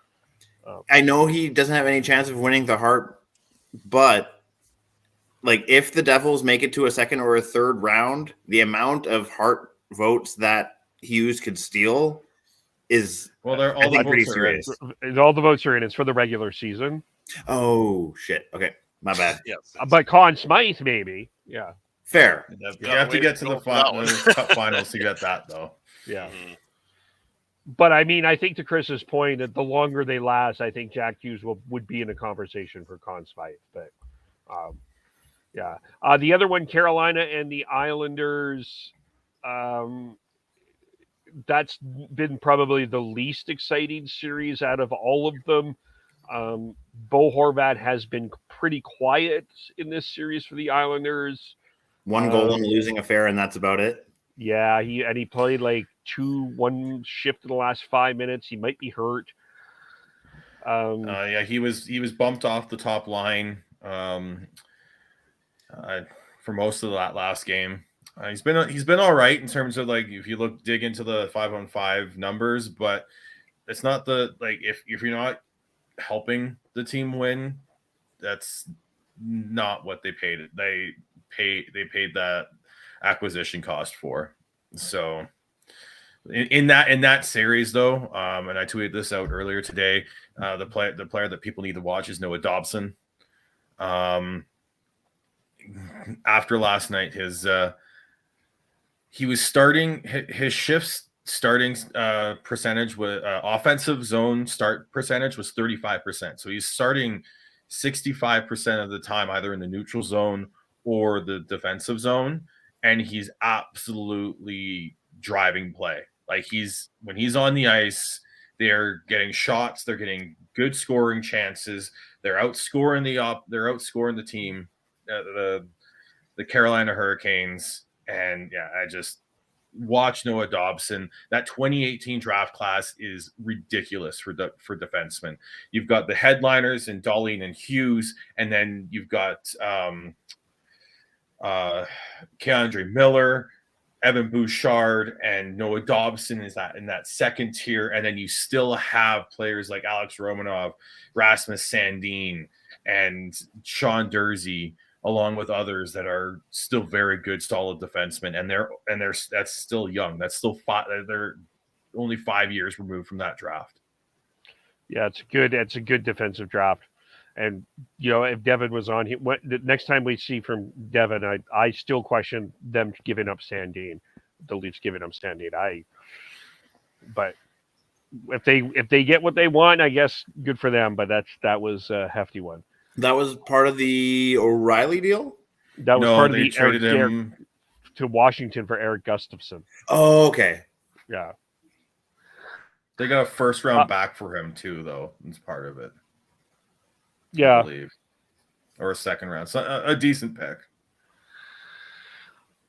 I know he doesn't have any chance of winning the Hart, but like if the Devils make it to a second or a third round, the amount of Hart votes that Hughes could steal is pretty serious. All the votes are in. It's for the regular season. Oh shit! Okay, my bad. Yes. But Conn Smythe, maybe. Yeah. Fair. You have to get to the cup finals to get that, though. Yeah. Mm-hmm. But I think to Chris's point, that the longer they last, I think Jack Hughes would be in a conversation for Conn Smythe. But the other one, Carolina and the Islanders. That's been probably the least exciting series out of all of them. Bo Horvat has been pretty quiet in this series for the Islanders. One goal and a losing affair, and that's about it. Yeah, he played like one shift in the last 5 minutes. He might be hurt. He was bumped off the top line for most of that last game. He's been all right in terms of like if you dig into the 5-on-5 numbers, but it's not if you're not helping the team win, that's not what they paid. They paid that acquisition cost for. So in that series though, and I tweeted this out earlier today, the player that people need to watch is Noah Dobson. After last night, he was starting his shifts starting percentage with offensive zone start percentage was 35%. So he's starting 65% of the time either in the neutral zone or the defensive zone, and he's absolutely driving play. Like when he's on the ice, they're getting shots, they're getting good scoring chances, they're outscoring the team, the Carolina Hurricanes. And I just watch Noah Dobson. That 2018 draft class is ridiculous for defensemen. You've got the headliners in Dahlin and Hughes, and then you've got Keandre Miller, Evan Bouchard and Noah Dobson is that in that second tier, and then you still have players like Alex Romanov, Rasmus Sandin, and Sean Durzi, along with others that are still very good, solid defensemen, and they're that's still young. That's still they're only 5 years removed from that draft. Yeah, it's a good defensive draft. And if Devin was on here, the next time we see from Devin, I still question them giving up Sandin, the Leafs giving up Sandin. But if they get what they want, I guess good for them. But that was a hefty one. That was part of the O'Reilly deal? That was part of the traded him to Washington for Eric Gustafson. Oh, okay. Yeah. They got a first round back for him too, though. It's part of it. Yeah. I believe. Or a second round. So a decent pick.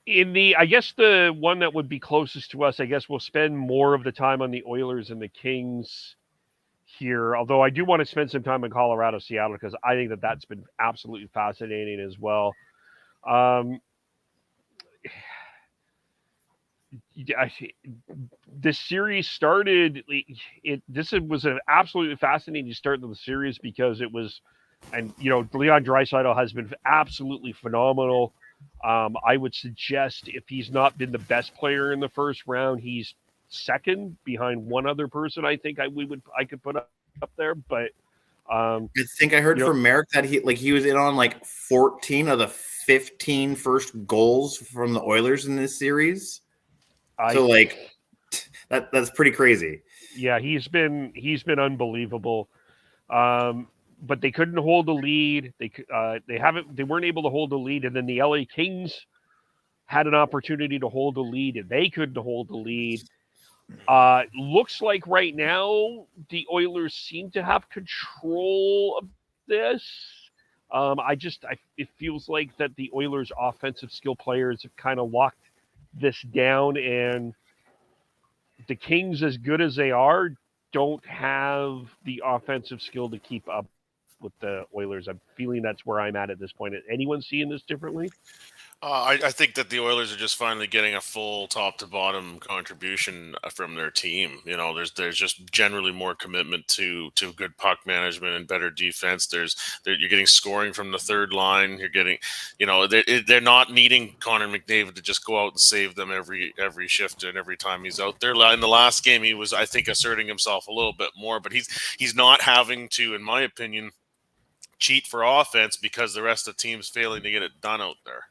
I guess the one that would be closest to us, I guess we'll spend more of the time on the Oilers and the Kings here. Although I do want to spend some time in Colorado, Seattle, because I think that's been absolutely fascinating as well. This series started. This was an absolutely fascinating start to the series because it was, and Leon Draisaitl has been absolutely phenomenal. I would suggest if he's not been the best player in the first round, he's second behind one other person. I think I could put up there, but I think I heard from Merrick that he was in on 14 of the 15 first goals from the Oilers in this series. That's pretty crazy. Yeah, he's been unbelievable. But they couldn't hold the lead. They weren't able to hold the lead, and then the LA Kings had an opportunity to hold the lead, and they couldn't hold the lead. Looks like right now the Oilers seem to have control of this. It feels like that the Oilers' offensive skill players have kind of locked this down, and the Kings, as good as they are, don't have the offensive skill to keep up with the Oilers. I'm feeling that's where I'm at this point. Anyone seeing this differently? I think that the Oilers are just finally getting a full top to bottom contribution from their team. There's just generally more commitment to good puck management and better defense. You're getting scoring from the third line. You're getting, they're not needing Connor McDavid to just go out and save them every shift and every time he's out there. In the last game, he was, I think, asserting himself a little bit more, but he's not having to, in my opinion, cheat for offense because the rest of the team's failing to get it done out there.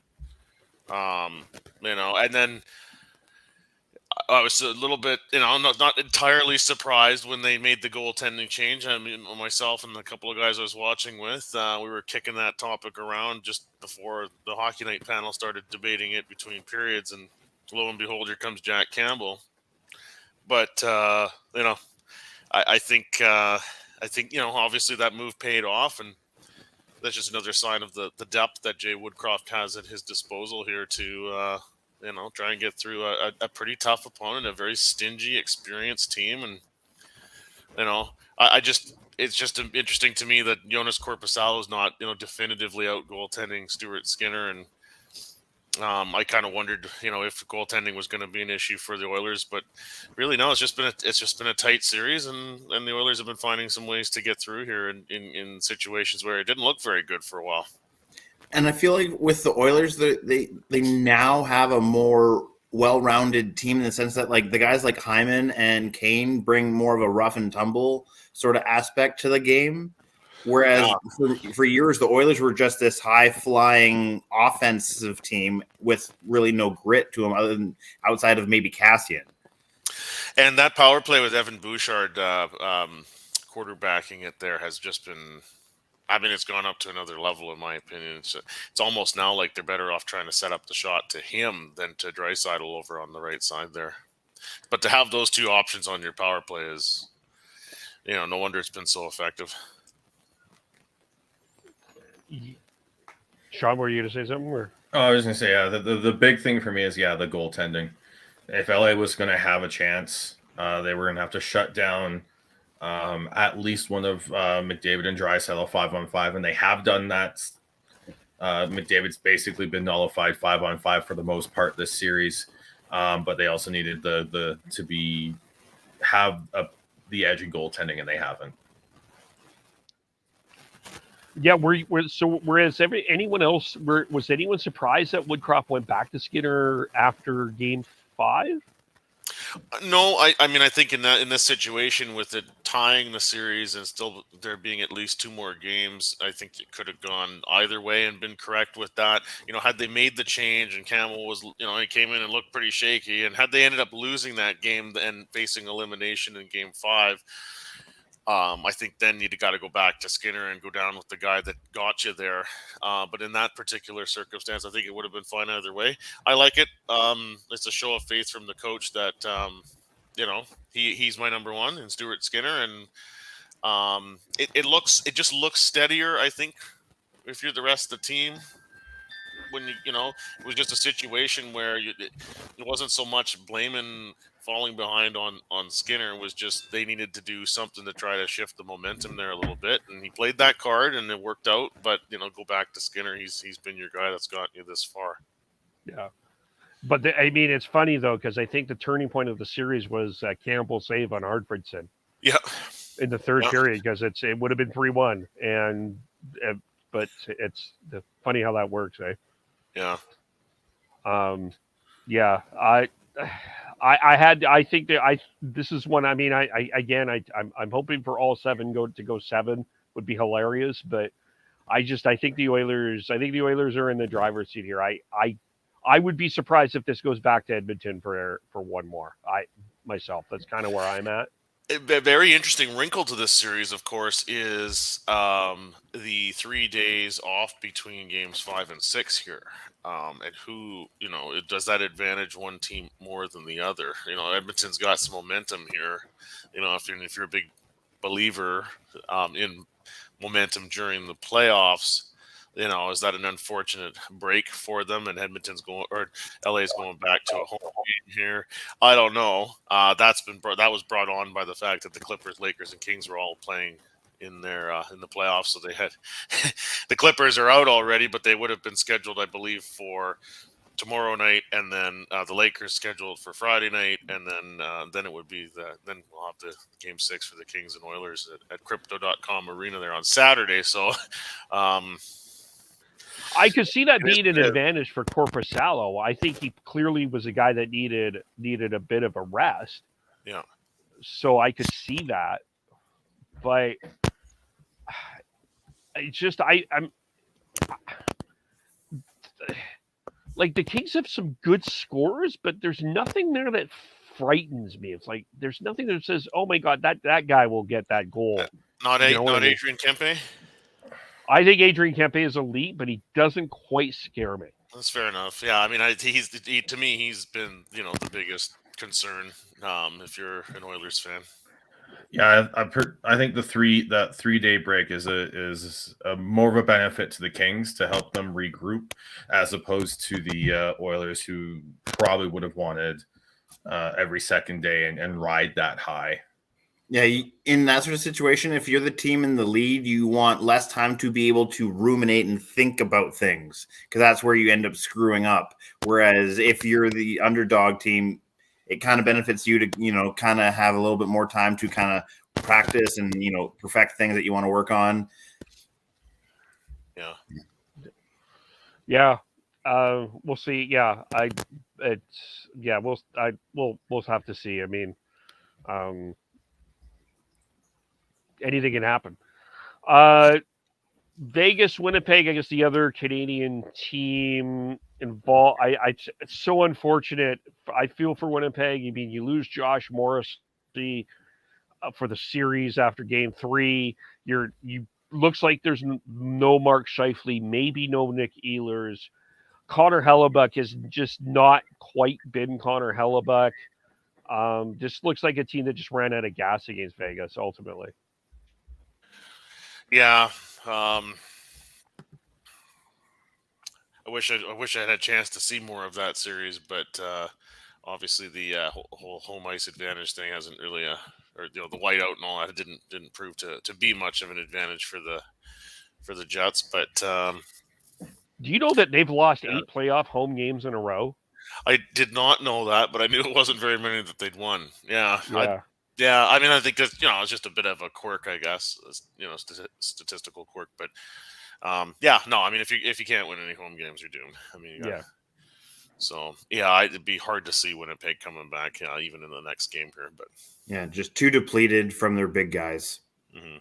And then I was a little bit, not entirely surprised when they made the goaltending change. I mean, myself and a couple of guys I was watching with, we were kicking that topic around just before the Hockey Night panel started debating it between periods, and lo and behold, here comes Jack Campbell. But I think obviously that move paid off, and that's just another sign of the depth that Jay Woodcroft has at his disposal here to, try and get through a pretty tough opponent, a very stingy, experienced team. And, it's just interesting to me that Jonas Korpisalo is not, definitively out goaltending Stuart Skinner. And I kind of wondered, if goaltending was going to be an issue for the Oilers, but really no, it's just been a tight series, and the Oilers have been finding some ways to get through here in situations where it didn't look very good for a while. And I feel like with the Oilers, they now have a more well-rounded team in the sense that the guys like Hyman and Kane bring more of a rough and tumble sort of aspect to the game. Whereas for years, the Oilers were just this high-flying offensive team with really no grit to them other than outside of maybe Cassian. And that power play with Evan Bouchard quarterbacking it there has just been – it's gone up to another level in my opinion. It's almost now like they're better off trying to set up the shot to him than to Draisaitl over on the right side there. But to have those two options on your power play is, no wonder it's been so effective. Sean, were you going to say something? Or? Oh, I was going to say, the big thing for me is, the goaltending. If LA was going to have a chance, they were going to have to shut down at least one of McDavid and Draisaitl 5-on-5, and they have done that. McDavid's basically been nullified 5-on-5 for the most part this series. but they also needed the to have the edge in goaltending, and they haven't. Yeah, so whereas anyone else, was anyone surprised that Woodcroft went back to Skinner after Game 5? No, I mean I think in this situation with it tying the series and still there being at least 2 more games, I think it could have gone either way and been correct with that. Had they made the change and Campbell was, he came in and looked pretty shaky, and had they ended up losing that game and facing elimination in Game 5. I think then you'd got to go back to Skinner and go down with the guy that got you there. But in that particular circumstance, I think it would have been fine either way. I like it. It's a show of faith from the coach that he's my number one in Stuart Skinner, and it just looks steadier. I think if you're the rest of the team, when it was just a situation where it wasn't so much blaming falling behind on Skinner, was just they needed to do something to try to shift the momentum there a little bit, and he played that card and it worked out. But go back to Skinner. He's been your guy that's gotten you this far. Yeah, but it's funny though, because I think the turning point of the series was Campbell's save on Hardfredson. Yeah, in the third period, because it would have been 3-1, and but it's funny how that works, eh? Yeah. Yeah. This is one. I mean, I'm hoping for all 7 to go 7 would be hilarious, but I think the Oilers are in the driver's seat here. I would be surprised if this goes back to Edmonton for one more. Myself, that's kind of where I'm at. A very interesting wrinkle to this series, of course, is the 3 days off between games 5 and 6 here. And who, does that advantage one team more than the other? Edmonton's got some momentum here. If you're a big believer in momentum during the playoffs, is that an unfortunate break for them? And Edmonton's LA's going back to a home game here. I don't know. That was brought on by the fact that the Clippers, Lakers, and Kings were all playing in the playoffs. So they had the Clippers are out already, but they would have been scheduled, I believe, for tomorrow night, and then the Lakers scheduled for Friday night, and then it would be then we'll have the Game 6 for the Kings and Oilers at Crypto.com Arena there on Saturday. So. I could see that being an advantage for Korpisalo. I think he clearly was a guy that needed a bit of a rest. Yeah. So I could see that, but it's just I'm like, the Kings have some good scorers, but there's nothing there that frightens me. It's like there's nothing that says, "Oh my God, that guy will get that goal." Not Adrian Kempe. I think Adrian Kempe is elite, but he doesn't quite scare me. That's fair enough. Yeah, I mean, to me, he's been the biggest concern if you're an Oilers fan. Yeah, I think that 3-day break is a more of a benefit to the Kings to help them regroup, as opposed to the Oilers, who probably would have wanted every second day and ride that high. Yeah, in that sort of situation, if you're the team in the lead, you want less time to be able to ruminate and think about things, because that's where you end up screwing up. Whereas if you're the underdog team, it kind of benefits you to, kind of have a little bit more time to kind of practice and, perfect things that you want to work on. Yeah. Yeah. We'll see. Yeah. We'll have to see. I mean, anything can happen. Vegas, Winnipeg, I guess the other Canadian team involved. It's so unfortunate. I feel for Winnipeg. I mean, you lose Josh Morrissey for the series after Game 3. You looks like there's no Mark Scheifele, maybe no Nick Ehlers. Connor Hellebuck has just not quite been Connor Hellebuck. Just looks like a team that just ran out of gas against Vegas ultimately. Yeah. I wish I had a chance to see more of that series, but obviously the whole home ice advantage thing hasn't really, the whiteout and all that didn't prove to be much of an advantage for the Jets. But do you know that they've lost 8 playoff home games in a row? I did not know that, but I knew it wasn't very many that they'd won. Yeah. Yeah. I mean, I think that's, it's just a bit of a quirk, I guess, statistical quirk. But yeah, no, I mean, if you can't win any home games, you're doomed. I mean, you gotta, Yeah. so yeah, it'd be hard to see Winnipeg coming back, even in the next game here. But Yeah, just too depleted from their big guys. mhm.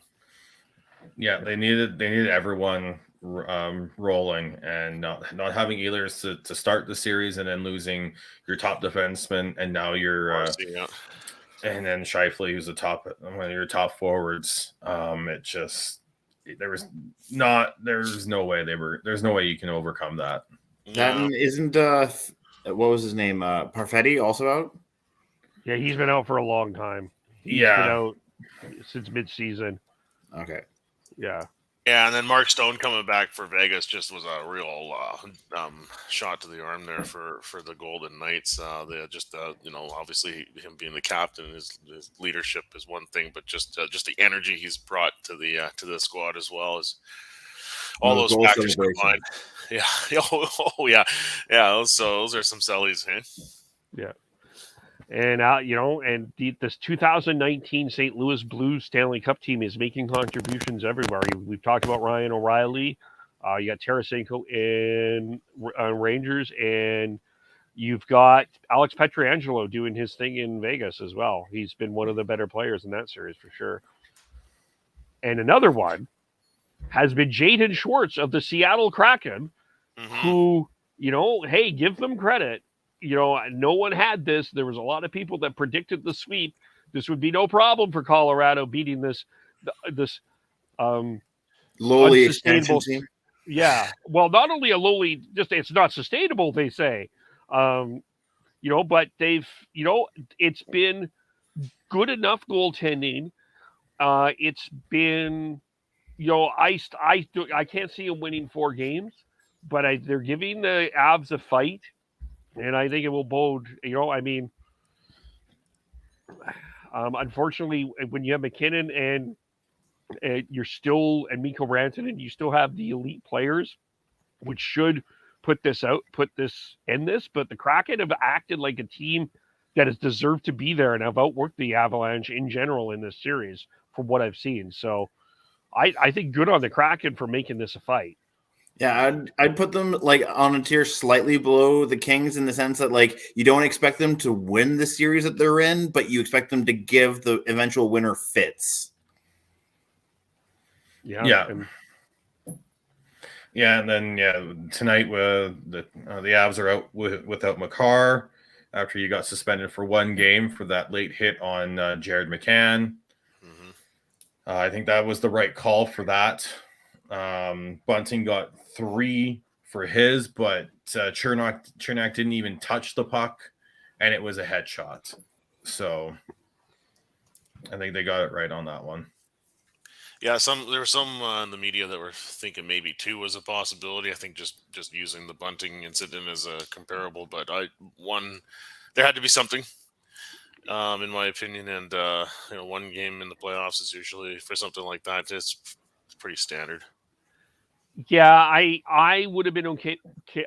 Yeah, they needed everyone rolling, and not having Ehlers to start the series, and then losing your top defenseman, and now you're Yeah. and then Scheifele, who's one of your top forwards. It just there's no way there's no way you can overcome that. That Yeah. isn't what was his name? Parfetti also out? Yeah, he's been out for a long time. He's been out since mid-season. Okay. Yeah. Yeah, and then Mark Stone coming back for Vegas just was a real shot to the arm there for the Golden Knights. They just obviously him being the captain, his leadership is one thing, but just the energy he's brought to the squad as well as all those factors combined. Yeah. Oh yeah. Those are some sellies, hey? Yeah. And and this 2019 St. Louis Blues Stanley Cup team is making contributions everywhere. We've talked about Ryan O'Reilly. You got Tarasenko in Rangers, and you've got Alex Pietrangelo doing his thing in Vegas as well. He's been one of the better players in that series for sure. And another one has been Jaden Schwartz of the Seattle Kraken, who, hey, give them credit. No one had this. There was a lot of people that predicted the sweep. This would be no problem for Colorado beating this lowly expansion team. Yeah. Well, not only a lowly, just it's not sustainable, they say. But they've, it's been good enough goaltending. It's been, I can't see them winning 4 games, but they're giving the Avs a fight. And I think it will bode, unfortunately, when you have McKinnon and you're still, and Mikko Rantanen, you still have the elite players, which should put this, but the Kraken have acted like a team that has deserved to be there and have outworked the Avalanche in general in this series from what I've seen. So I think good on the Kraken for making this a fight. Yeah, I'd put them like on a tier slightly below the Kings in the sense that like you don't expect them to win the series that they're in, but you expect them to give the eventual winner fits. Yeah. And then tonight the Avs are out without Makar after he got suspended for 1 game for that late hit on Jared McCann. I think that was the right call for that. Bunting got 3 for his, but Chernak didn't even touch the puck, and it was a headshot. So I think they got it right on that one. Yeah, there were some in the media that were thinking maybe 2 was a possibility. I think just using the Bunting incident as a comparable, but there had to be something, in my opinion. And 1 game in the playoffs is usually, for something like that, it's pretty standard. Yeah, I would have been okay.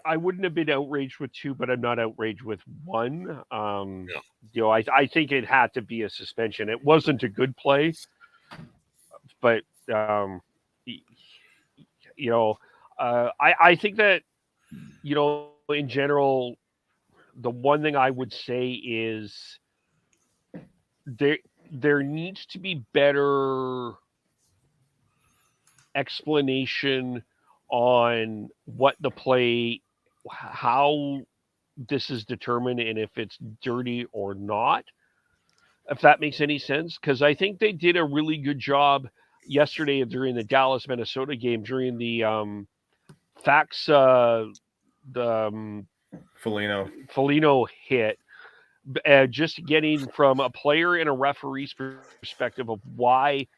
I wouldn't have been outraged with 2, but I'm not outraged with 1. I think it had to be a suspension. It wasn't a good play, but I think that in general, the one thing I would say is there needs to be better explanation on what the play, how this is determined, and if it's dirty or not, if that makes any sense. Because I think they did a really good job yesterday during the Dallas Minnesota game during the Foligno hit, just getting from a player and a referee's perspective of why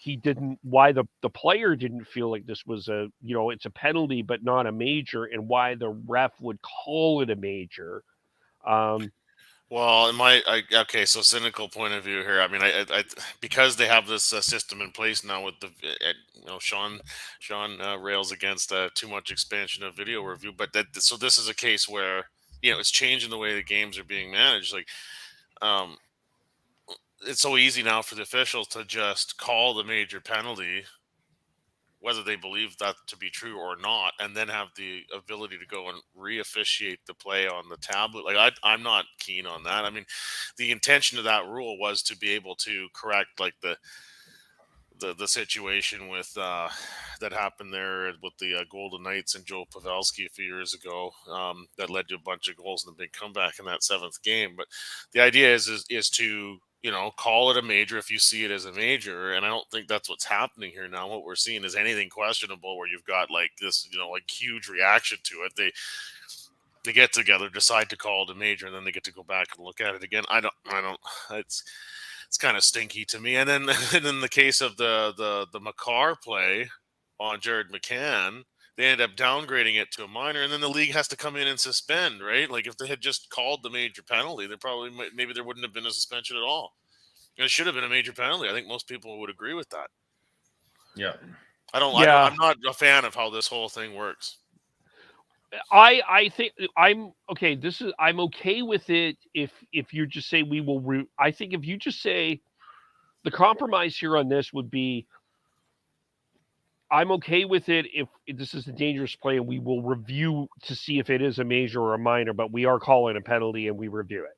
the player didn't feel like this was it's a penalty but not a major, and why the ref would call it a major. Well, so cynical point of view here. I mean, I because they have this system in place now with the, Sean rails against too much expansion of video review, but so this is a case where it's changing the way the games are being managed. Like, it's so easy now for the officials to just call the major penalty, whether they believe that to be true or not, and then have the ability to go and re-officiate the play on the tablet. Like, I'm not keen on that. I mean, the intention of that rule was to be able to correct like the situation with that happened there with the Golden Knights and Joe Pavelski a few years ago, that led to a bunch of goals and a big comeback in that 7th game. But the idea is to call it a major if you see it as a major, and I don't think that's what's happening here now. What we're seeing is anything questionable where you've got like this like huge reaction to it. They get together, decide to call it a major, and then they get to go back and look at it again. I don't. It's kind of stinky to me. And then in the case of the Makar play on Jared McCann, they ended up downgrading it to a minor, and then the league has to come in and suspend, right? Like, if they had just called the major penalty, maybe there wouldn't have been a suspension at all. It should have been a major penalty. I think most people would agree with that. Yeah. I'm not a fan of how this whole thing works. I think I'm okay. I'm okay with it if you just say we will. I think if you just say the compromise here on this would be, I'm okay with it if this is a dangerous play and we will review to see if it is a major or a minor, but we are calling a penalty and we review it.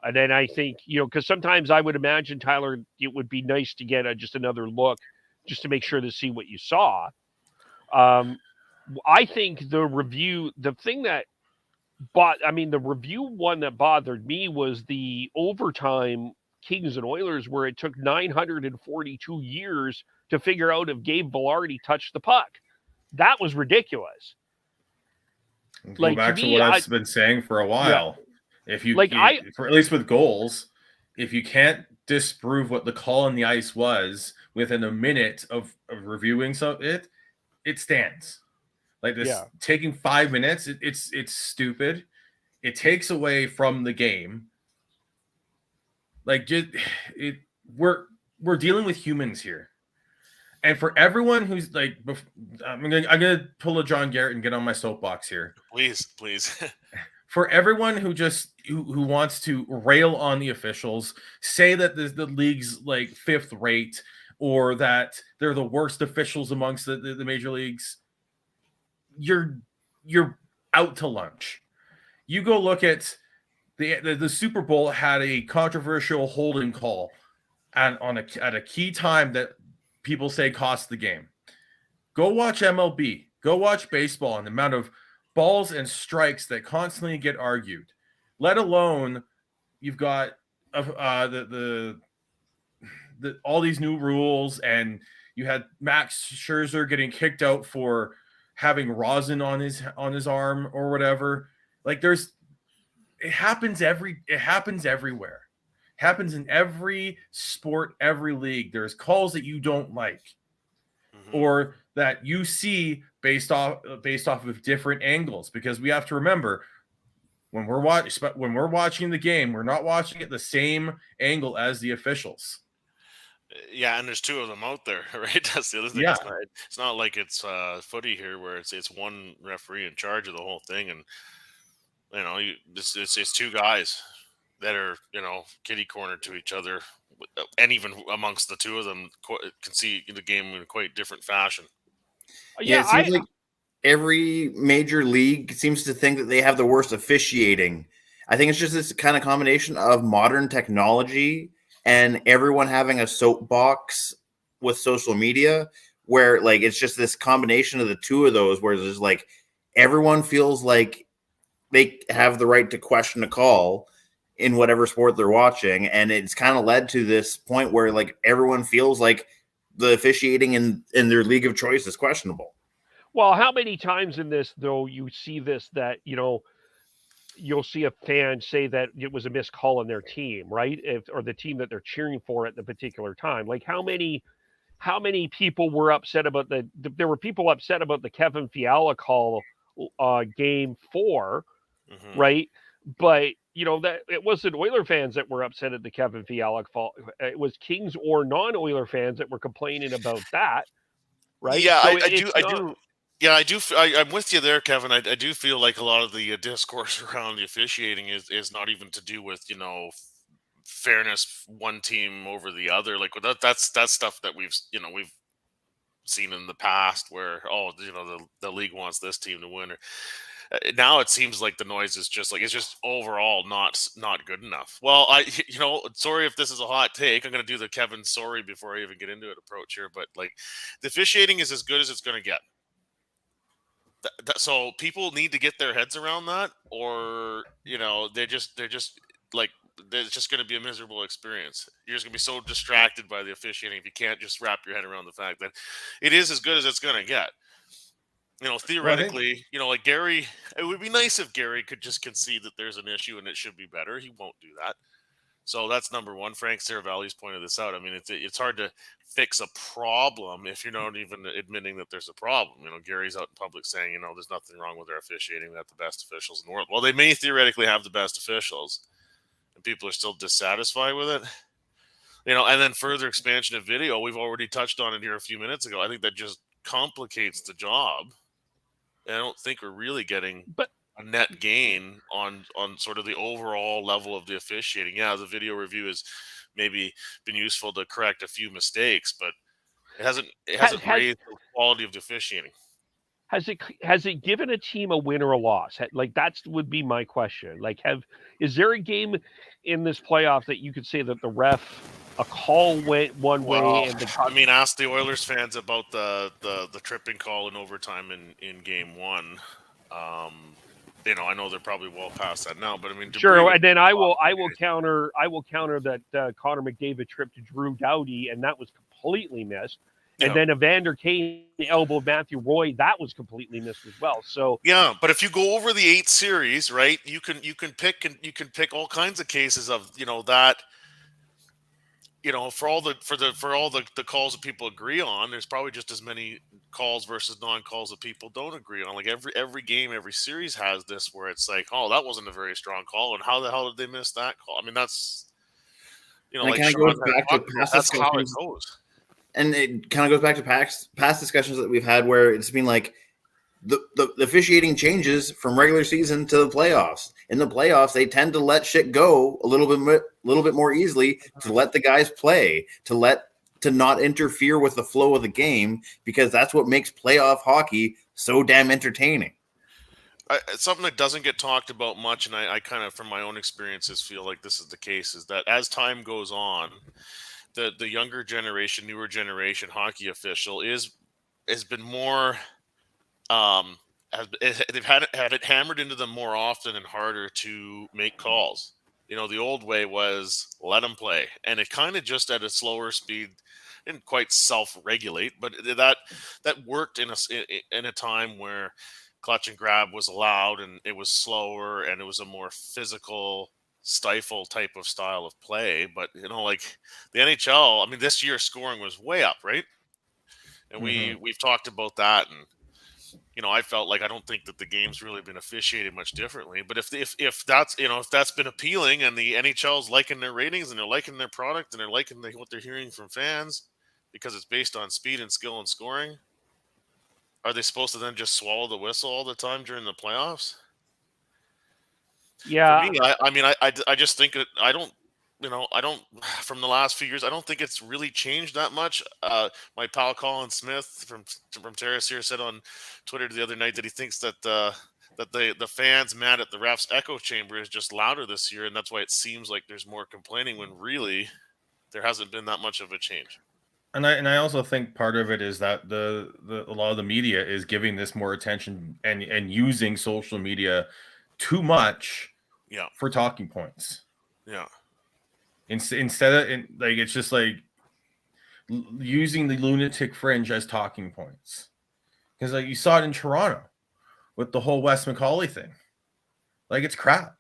And then I think because sometimes I would imagine, Tyler, it would be nice to get just another look just to make sure to see what you saw. I think the review one that bothered me was the overtime Kings and Oilers, where it took 942 years to figure out if Gabe Vilardi touched the puck. That was ridiculous. Go back to what I've been saying for a while. Yeah. If you at least with goals, if you can't disprove what the call on the ice was within a minute of reviewing it stands. Like this, taking 5 minutes, it's stupid. It takes away from the game. Like, we're dealing with humans here, and for everyone who's like, I'm gonna pull a John Garrett and get on my soapbox here. Please. For everyone who wants to rail on the officials, say that the league's like 5th rate, or that they're the worst officials amongst the major leagues. You're out to lunch. You go look at the Super Bowl had a controversial holding call at a key time that people say cost the game. Go watch MLB. Go watch baseball and the amount of balls and strikes that constantly get argued. Let alone you've got all these new rules, and you had Max Scherzer getting kicked out for having rosin on his arm or whatever. Like, it happens everywhere. It happens in every sport, every league. There's calls that you don't like, or that you see based off of different angles, because we have to remember when we're watching the game, we're not watching it the same angle as the officials. Yeah, and there's 2 of them out there, right? That's the other thing. Yeah. It's not like it's footy here where it's one referee in charge of the whole thing, and it's 2 guys that are kitty cornered to each other, and even amongst the 2 of them can see the game in a quite different fashion. Yeah, it seems like every major league seems to think that they have the worst officiating. I think it's just this kind of combination of modern technology and everyone having a soapbox with social media, where like it's just this combination of the 2 of those, where there's like everyone feels like they have the right to question a call in whatever sport they're watching, and it's kind of led to this point where like everyone feels like the officiating in their league of choice is questionable. Well, how many times in this, though, you see this, that you'll see a fan say that it was a missed call on their team, right? Or the team that they're cheering for at the particular time. Like, how many people were upset about there were people upset about the Kevin Fiala call game 4, right? But that it wasn't Oiler fans that were upset at the Kevin Fiala call. It was Kings or non-Oiler fans that were complaining about that, right? Yeah, So I do. Yeah, I'm with you there, Kevin. I do feel like a lot of the discourse around the officiating is not even to do with fairness, one team over the other. Like that's stuff that we've seen in the past where the league wants this team to win. Now it seems like the noise is just like it's just overall not good enough. Well, sorry if this is a hot take. I'm going to do the Kevin sorry before I even get into it approach here, but like the officiating is as good as it's going to get. So people need to get their heads around that, or they're just like it's just going to be a miserable experience. You're just going to be so distracted by the officiating if you can't just wrap your head around the fact that it is as good as it's going to get. Theoretically, like Gary, it would be nice if Gary could just concede that there's an issue and it should be better. He won't do that. So that's number one. Frank Saravalli's pointed this out. I mean, it's hard to fix a problem if you're not even admitting that there's a problem. Gary's out in public saying, there's nothing wrong with their officiating. They have the best officials in the world. Well, they may theoretically have the best officials, and people are still dissatisfied with it. And then further expansion of video. We've already touched on it here a few minutes ago. I think that just complicates the job. And I don't think we're really getting a net gain on sort of the overall level of the officiating. Yeah, the video review has maybe been useful to correct a few mistakes, but it hasn't raised the quality of the officiating. Has it given a team a win or a loss? Like would be my question. Like, is there a game in this playoff that you could say that a call went one way? Ask the Oilers fans about the tripping call in overtime in game one. I know they're probably well past that now, but sure. And then I will counter that Connor McDavid tripped to Drew Doughty, and that was completely missed. And then Evander Kane elbowed Matthew Roy, that was completely missed as well. So yeah, but if you go over the 8 series, right, you can pick all kinds of cases of that. For all the calls that people agree on, there's probably just as many calls versus non-calls that people don't agree on. Like every game, every series has this where it's like, oh, that wasn't a very strong call, and how the hell did they miss that call? I mean, that's like kind of goes back to past that's how it goes. And it kind of goes back to past discussions that we've had where it's been like the officiating changes from regular season to the playoffs. In the playoffs, they tend to let shit go a little bit more easily, to let the guys play, to not interfere with the flow of the game, because that's what makes playoff hockey so damn entertaining. Something that doesn't get talked about much, and I kind of, from my own experiences, feel like this is the case, is that as time goes on, the younger generation, newer generation hockey official has been more they've had it hammered into them more often and harder to make calls. The old way was let them play, and it kind of just at a slower speed didn't quite self-regulate, but that worked in a time where clutch and grab was allowed, and it was slower, and it was a more physical stifle type of style of play. But like the NHL, this year scoring was way up, right? And we've talked about that, and I felt like I don't think that the game's really been officiated much differently. But if that's been appealing, and the NHL's liking their ratings, and they're liking their product, and they're liking what they're hearing from fans because it's based on speed and skill and scoring, are they supposed to then just swallow the whistle all the time during the playoffs? Yeah, for me, I just think that I don't from the last few years, I don't think it's really changed that much. My pal Colin Smith from Terrace here said on Twitter the other night that he thinks that the fans mad at the refs' echo chamber is just louder this year, and that's why it seems like there's more complaining when really there hasn't been that much of a change. And I also think part of it is that a lot of the media is giving this more attention and using social media too much for talking points. Yeah. Instead of it's just like using the lunatic fringe as talking points, because like you saw it in Toronto with the whole Wes McCauley thing. Like, it's crap.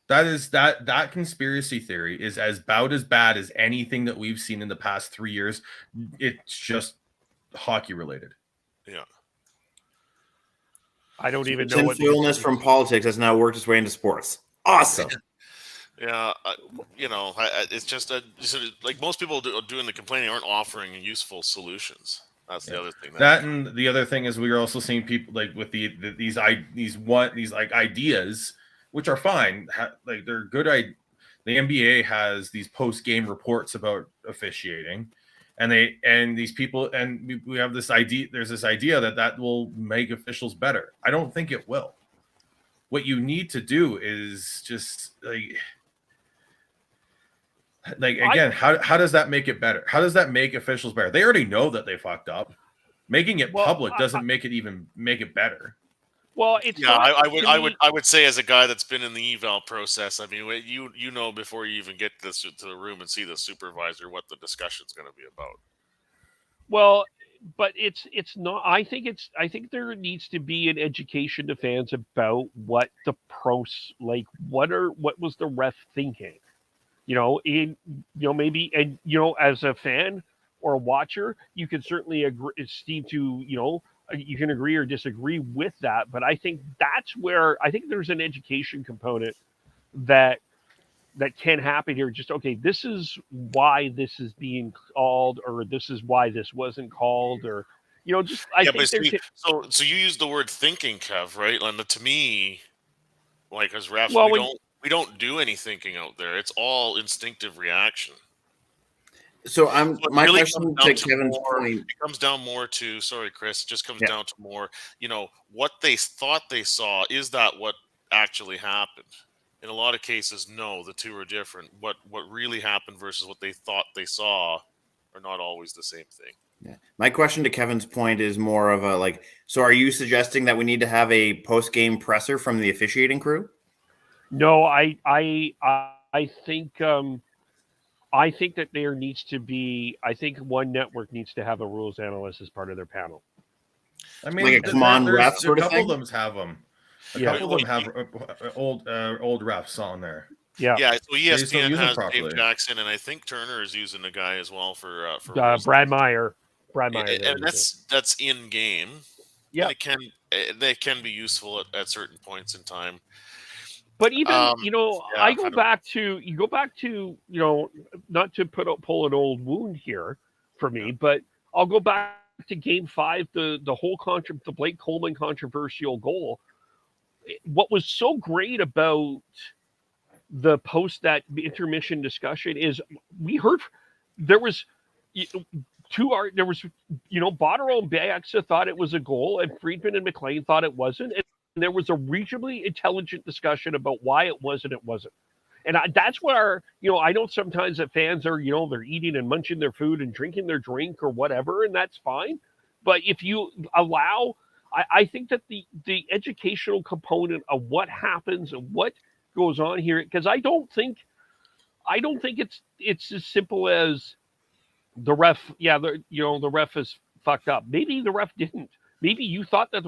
That conspiracy theory is about as bad as anything that we've seen in the past 3 years. It's just hockey related. Yeah. I don't even know what illness from politics has now worked its way into sports. Awesome. Yeah, it's just like most people doing the complaining aren't offering useful solutions. That's the other thing. That and the other thing is we are also seeing people like with these like ideas, which are fine. Like they're good. The NBA has these post-game reports about officiating, and these people and we have this idea. There's this idea that will make officials better. I don't think it will. What you need to do is just again, how does that make it better? How does that make officials better? They already know that they fucked up. Making it public doesn't make it better. Well, it's I would say as a guy that's been in the eval process, I mean, you know before you even get this to the room and see the supervisor what the discussion's going to be about. Well, but it's not. I think there needs to be an education to fans about what the pros like. What was the ref thinking? Maybe, and as a fan or a watcher, you can certainly seem to you can agree or disagree with that, but I think that's where I think there's an education component that can happen here. Just, okay, this is why this is being called, or this is why this wasn't called, or so you use the word thinking, Kev, right? And to me, like as refs, we don't do any thinking out there. It's all instinctive reaction. So my really question to Kevin's point. It comes down more to, sorry, Chris, it just comes down to more, what they thought they saw. Is that what actually happened? In a lot of cases, no, the two are different. What really happened versus what they thought they saw are not always the same thing. Yeah. My question to Kevin's point is more of a so are you suggesting that we need to have a post-game presser from the officiating crew? No, I think that there needs to be. I think one network needs to have a rules analyst as part of their panel. I mean, like a come on ref sort of thing. A couple of them have them. A couple of them have old refs on there. Yeah. So ESPN has Dave Jackson, and I think Turner is using a guy as well for Brad Meyer. And that's in game. Yeah, they can be useful at certain points in time. But even I go back to not to pull an old wound here for me, but I'll go back to Game 5, the whole the Blake Coleman controversial goal. What was so great about the post that intermission discussion is we heard there was Botterill and Bieksa thought it was a goal, and Friedman and McLean thought it wasn't. And there was a reasonably intelligent discussion about why it was and it wasn't. And that's where, I know sometimes that fans are, they're eating and munching their food and drinking their drink or whatever, and that's fine. But if you allow, I think that the educational component of what happens and what goes on here, because I don't think it's as simple as the ref. Yeah, the ref is fucked up. Maybe the ref didn't. Maybe you thought that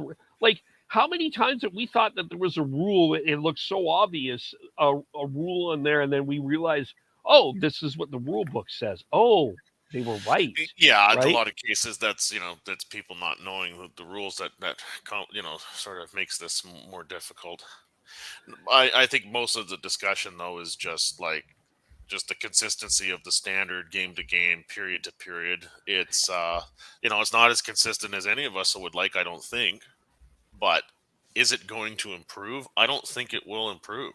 how many times have we thought that there was a rule? It looked so obvious, a rule in there, and then we realized, oh, this is what the rule book says. Oh, they were right. Yeah, right? In a lot of cases, that's that's people not knowing the rules that sort of makes this more difficult. I think most of the discussion though is just the consistency of the standard game to game, period to period. It's it's not as consistent as any of us would like, I don't think. But is it going to improve? I don't think it will improve.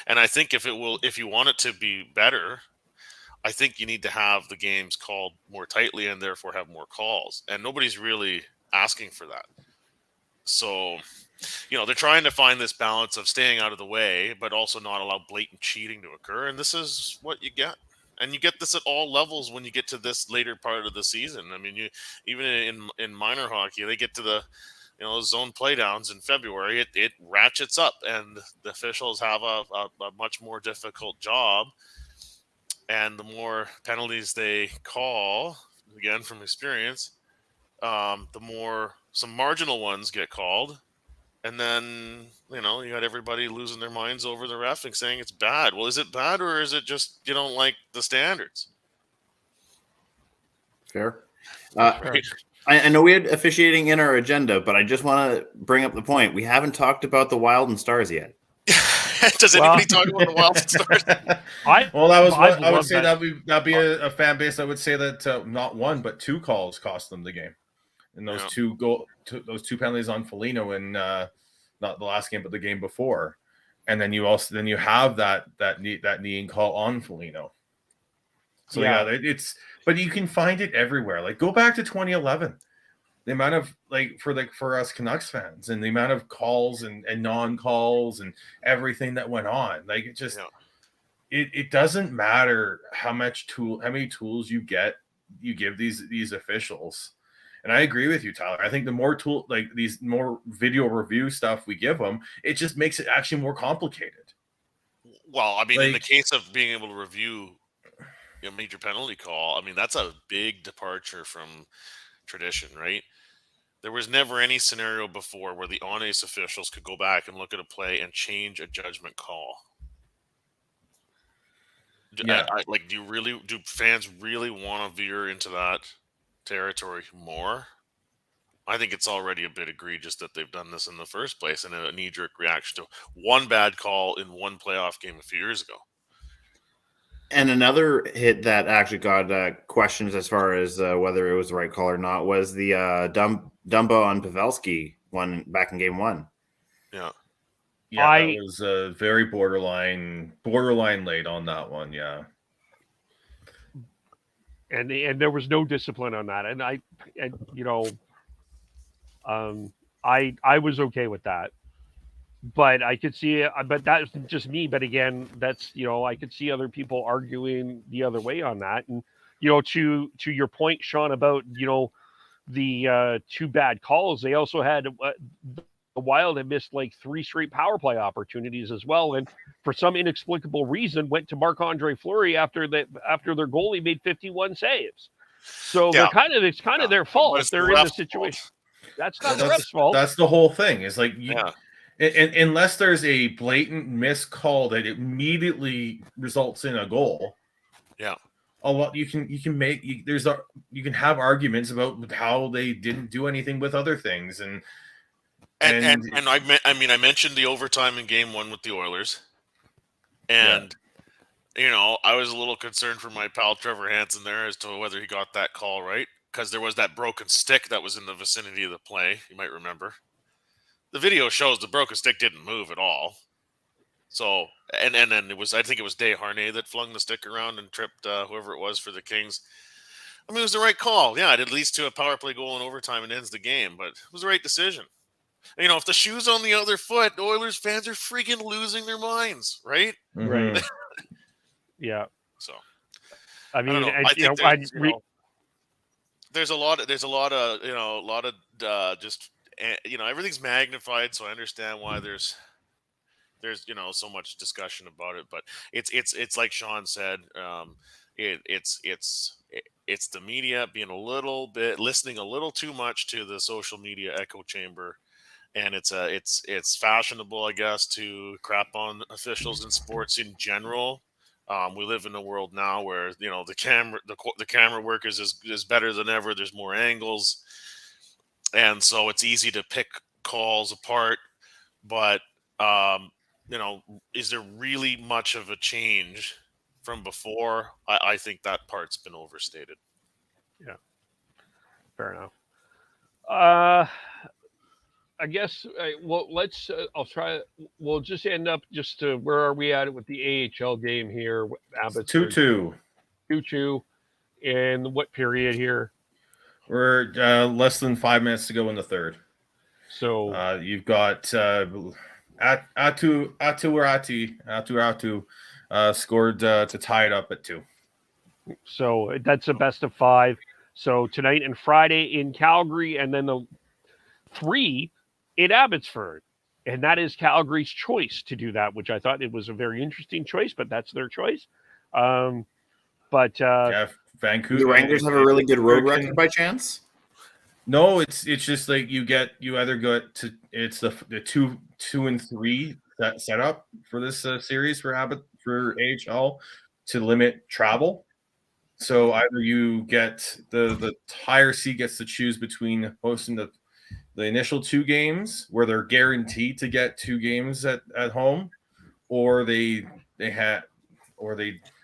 And I think if you want it to be better, I think you need to have the games called more tightly and therefore have more calls. And nobody's really asking for that. So, they're trying to find this balance of staying out of the way, but also not allow blatant cheating to occur. And this is what you get. And you get this at all levels when you get to this later part of the season. I mean, even in minor hockey, they get to the zone playdowns in February, it ratchets up, and the officials have a much more difficult job. And the more penalties they call, again from experience, the more some marginal ones get called. And then, you got everybody losing their minds over the ref and saying it's bad. Well, is it bad, or is it just you don't like the standards? Fair. I know we had officiating in our agenda, but I just want to bring up the point. We haven't talked about the Wild and Stars yet. Does anybody talk about the Wild and Stars? I would say that'd be a fan base that would say that not one but two calls cost them the game. and those those two penalties on Foligno in not the last game but the game before, and then you have that kneeing call on Foligno. So but you can find it everywhere. Like go back to 2011, the amount of for us Canucks fans and the amount of calls and non-calls and everything that went on. Like it just it doesn't matter how many tools you give these officials. And I agree with you, Tyler. I think the more these more video review stuff we give them, it just makes it actually more complicated. Well, I mean, in the case of being able to review a major penalty call, I mean, that's a big departure from tradition, right? There was never any scenario before where the on-ice officials could go back and look at a play and change a judgment call. Yeah. Do fans really want to veer into that territory more? I think it's already a bit egregious that they've done this in the first place and a knee-jerk reaction to one bad call in one playoff game a few years ago. And another hit that actually got questions as far as whether it was the right call or not was the Dumbo on Pavelski one back in game one. Yeah. Yeah, that was very borderline late on that one. Yeah. And there was no discipline on that. And I was okay with that. But I could see it, but that's just me. But again, that's, I could see other people arguing the other way on that. And, to your point, Sean, about, the two bad calls, they also had the Wild had missed like 3 straight power play opportunities as well. And for some inexplicable reason went to Marc-Andre Fleury after their goalie made 51 saves. So it's kind of their fault if they're in the situation. That's not the ref's fault. That's the whole thing. Is like unless there's a blatant missed call that immediately results in a goal. Yeah. A lot you can have arguments about how they didn't do anything with other things and I mentioned the overtime in game one with the Oilers, and I was a little concerned for my pal Trevor Hansen there as to whether he got that call right, because there was that broken stick that was in the vicinity of the play. You might remember. The video shows the broken stick didn't move at all. So, and then I think it was Desharnais that flung the stick around and tripped whoever it was for the Kings. I mean, it was the right call. Yeah, it leads to a power play goal in overtime and ends the game, but it was the right decision. If the shoe's on the other foot, the Oilers fans are freaking losing their minds, right? Right. Yeah. So, I mean, there's a lot of everything's magnified. So I understand why there's so much discussion about it, but it's like Sean said, it's the media being listening a little too much to the social media echo chamber. And it's fashionable, I guess, to crap on officials in sports in general. We live in a world now where the camera work is better than ever. There's more angles, and so it's easy to pick calls apart. But is there really much of a change from before? I think that part's been overstated. Yeah, fair enough. I guess, let's, I'll try, we'll just end up where are we at with the AHL game here? Abbotsford 2-2. 2-2. In what period here? We're less than 5 minutes to go in the third. So you've got Atu scored to tie it up at 2. So that's a best of 5. So tonight and Friday in Calgary, and then the 3 in Abbotsford. And that is Calgary's choice to do that, which I thought it was a very interesting choice, but that's their choice. Vancouver. The Wranglers have a really good road record by chance? No, it's just like you either go to it's the 2 and 3 that set up for this series for AHL to limit travel. So either you get the higher seed gets to choose between hosting the initial 2 games where they're guaranteed to get 2 games at home, or they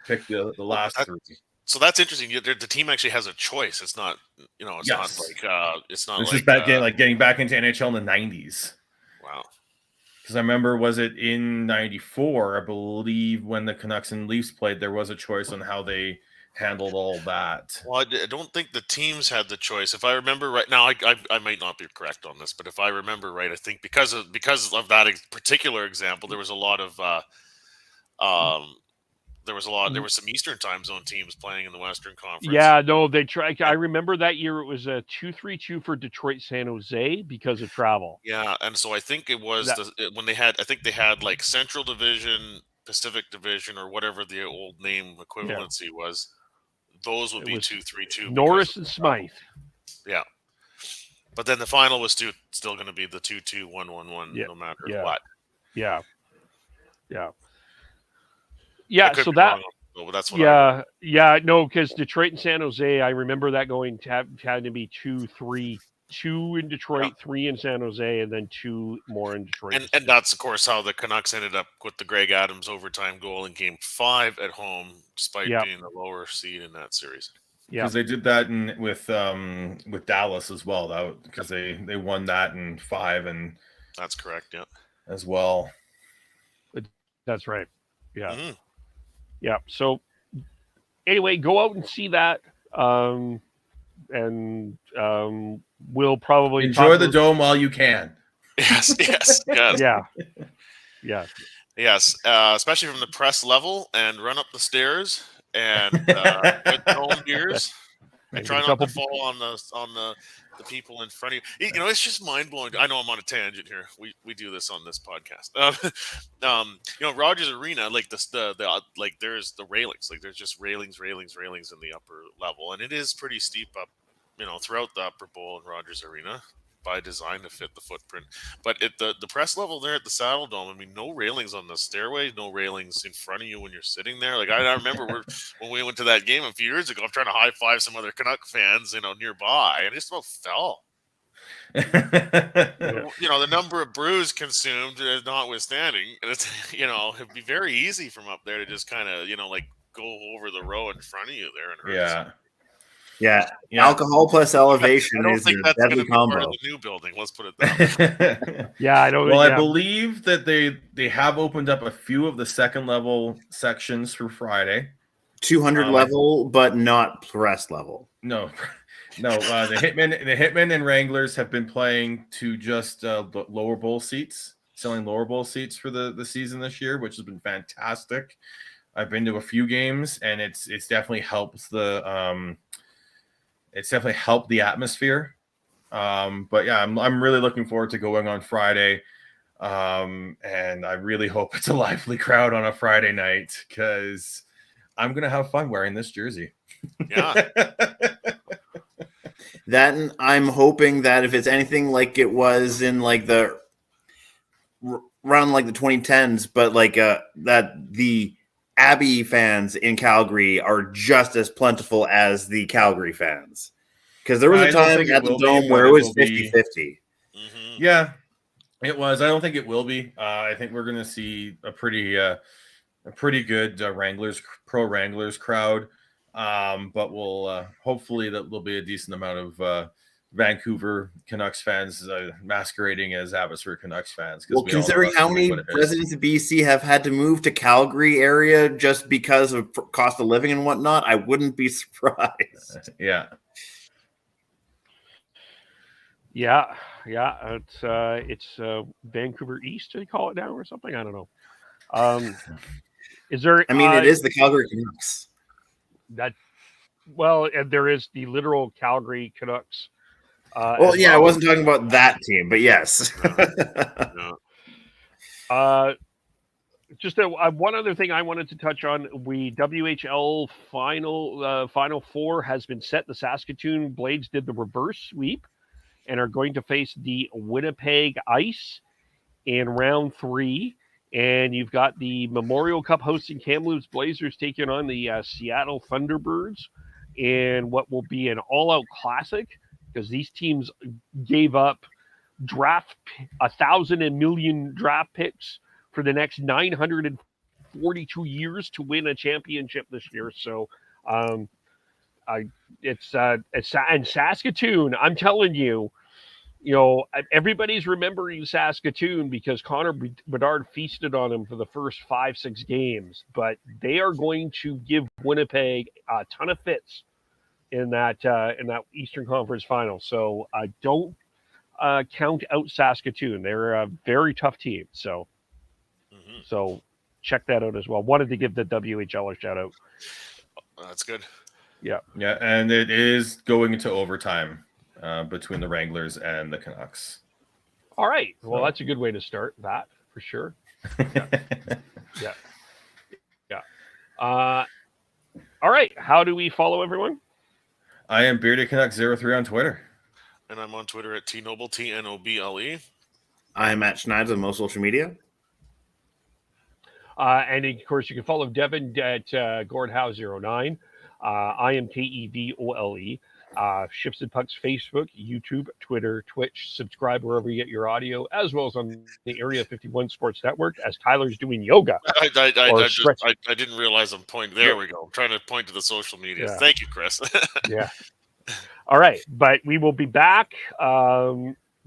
pick the last 3. So that's interesting. The team actually has a choice. It's not, it's Yes. not like it's not This like is back getting back into NHL in the 90s. wow. Because I remember, was it in 94, I believe, when the Canucks and Leafs played, there was a choice on how they handled all that. Well, I don't think the teams had the choice. If I remember right now, I might not be correct on this, but if I remember right, I think because of that particular example, there was a lot of there was some Eastern time zone teams playing in the Western Conference. Yeah, no, they tried. I remember that year it was a 2-3-2 for Detroit San Jose because of travel. Yeah, and so I think it was when they had like Central Division, Pacific Division, or whatever the old name equivalency was. Those would be 2-3-2. Norris and Smythe. Yeah. But then the final was still going to be the 2-2-1-1-1, no matter what. Yeah. Yeah. Yeah. So that's what no, because Detroit and San Jose, I remember that going to had to be 2-3-2 in Detroit, 3 in San Jose, and then 2 more in Detroit. And that's of course how the Canucks ended up with the Greg Adams overtime goal in Game 5 at home, despite being the lower seed in that series. Yeah, because they did that with Dallas as well. Because they won that in 5, and that's correct. Yeah, as well. That's right. Yeah, mm-hmm. Yeah. So anyway, go out and see that, and we'll probably enjoy the dome while you can. Yes. Yes. Especially from the press level, and run up the stairs and with dome beers. And try not to fall on the people in front of you. It's just mind blowing. I know I'm on a tangent here. We do this on this podcast. Rogers Arena, like there's the railings, like there's just railings in the upper level, and it is pretty steep up, throughout the upper bowl in Rogers Arena by design to fit the footprint. But at the press level there at the Saddle Dome, I mean, no railings on the stairway, no railings in front of you when you're sitting there. Like I remember when we went to that game a few years ago, I'm trying to high five some other Canuck fans, nearby, and it just about fell. The number of brews consumed notwithstanding, it's it'd be very easy from up there to just kind of like go over the row in front of you there and hurt yourself. Yeah, alcohol plus elevation I don't is think a that's going to deadly be combo. part of the new building. Let's put it that way. Yeah, I know. Well, I believe that they have opened up a few of the second level sections for Friday. 200 level, but not press level. No. The Hitmen and Wranglers have been playing to just the lower bowl seats, selling lower bowl seats for the season this year, which has been fantastic. I've been to a few games, and it's definitely helped it's definitely helped the atmosphere. But yeah, I'm really looking forward to going on Friday. And I really hope it's a lively crowd on a Friday night, because I'm going to have fun wearing this jersey. Yeah. That, and I'm hoping that if it's anything like it was in like the around like the 2010s, but like that the Abbey fans in Calgary are just as plentiful as the Calgary fans. Because there was a time at the Dome where it was 50-50. Mm-hmm. Yeah, it was. I don't think it will be. I think we're going to see a pretty good pro Wranglers crowd. But we'll hopefully that will be a decent amount of Vancouver Canucks fans masquerading as Abbotsford Canucks fans. Well, considering how many residents of BC have had to move to Calgary area just because of cost of living and whatnot, I wouldn't be surprised. Yeah. It's Vancouver East, they call it now, or something. I don't know. Is there? I mean, it is the Calgary Canucks. And there is the literal Calgary Canucks. I wasn't talking about that team, but yes. Just one other thing I wanted to touch on: WHL Final Four has been set. The Saskatoon Blades did the reverse sweep and are going to face the Winnipeg Ice in round 3. And you've got the Memorial Cup hosting Kamloops Blazers taking on the Seattle Thunderbirds in what will be an all-out classic, because these teams gave up 1,000 and million draft picks for the next 942 years to win a championship this year. So It's and Saskatoon. I'm telling you, everybody's remembering Saskatoon because Connor Bedard feasted on them for the first 5-6 games, but they are going to give Winnipeg a ton of fits in that Eastern Conference final. So don't count out Saskatoon. They're a very tough team. So check that out as well. Wanted to give the WHL a shout out. That's good. Yeah, and it is going into overtime between the Wranglers and the Canucks. All right. Well, that's a good way to start that for sure. Yeah. All right. How do we follow everyone? I am Bearded Canuck 03 on Twitter. And I'm on Twitter at TNoble, TNOBLE. I'm at Schneider on most social media. And of course, you can follow Devin at Gordhouse09. I am KEVOLE. Ships and Pucks Facebook, YouTube, Twitter, Twitch. Subscribe wherever you get your audio, as well as on the Area 51 Sports Network, as Tyler's doing yoga. I didn't realize I'm pointing. There we go. I'm trying to point to the social media. Yeah. Thank you, Chris. Yeah. All right. But we will be back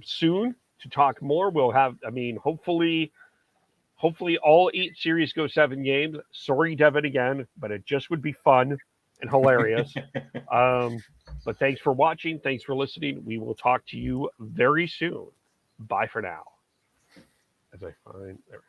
soon to talk more. We'll have, hopefully all 8 series go 7 games. Sorry, Devin, again, but it just would be fun and hilarious. But thanks for watching. Thanks for listening. We will talk to you very soon. Bye for now. As I find there.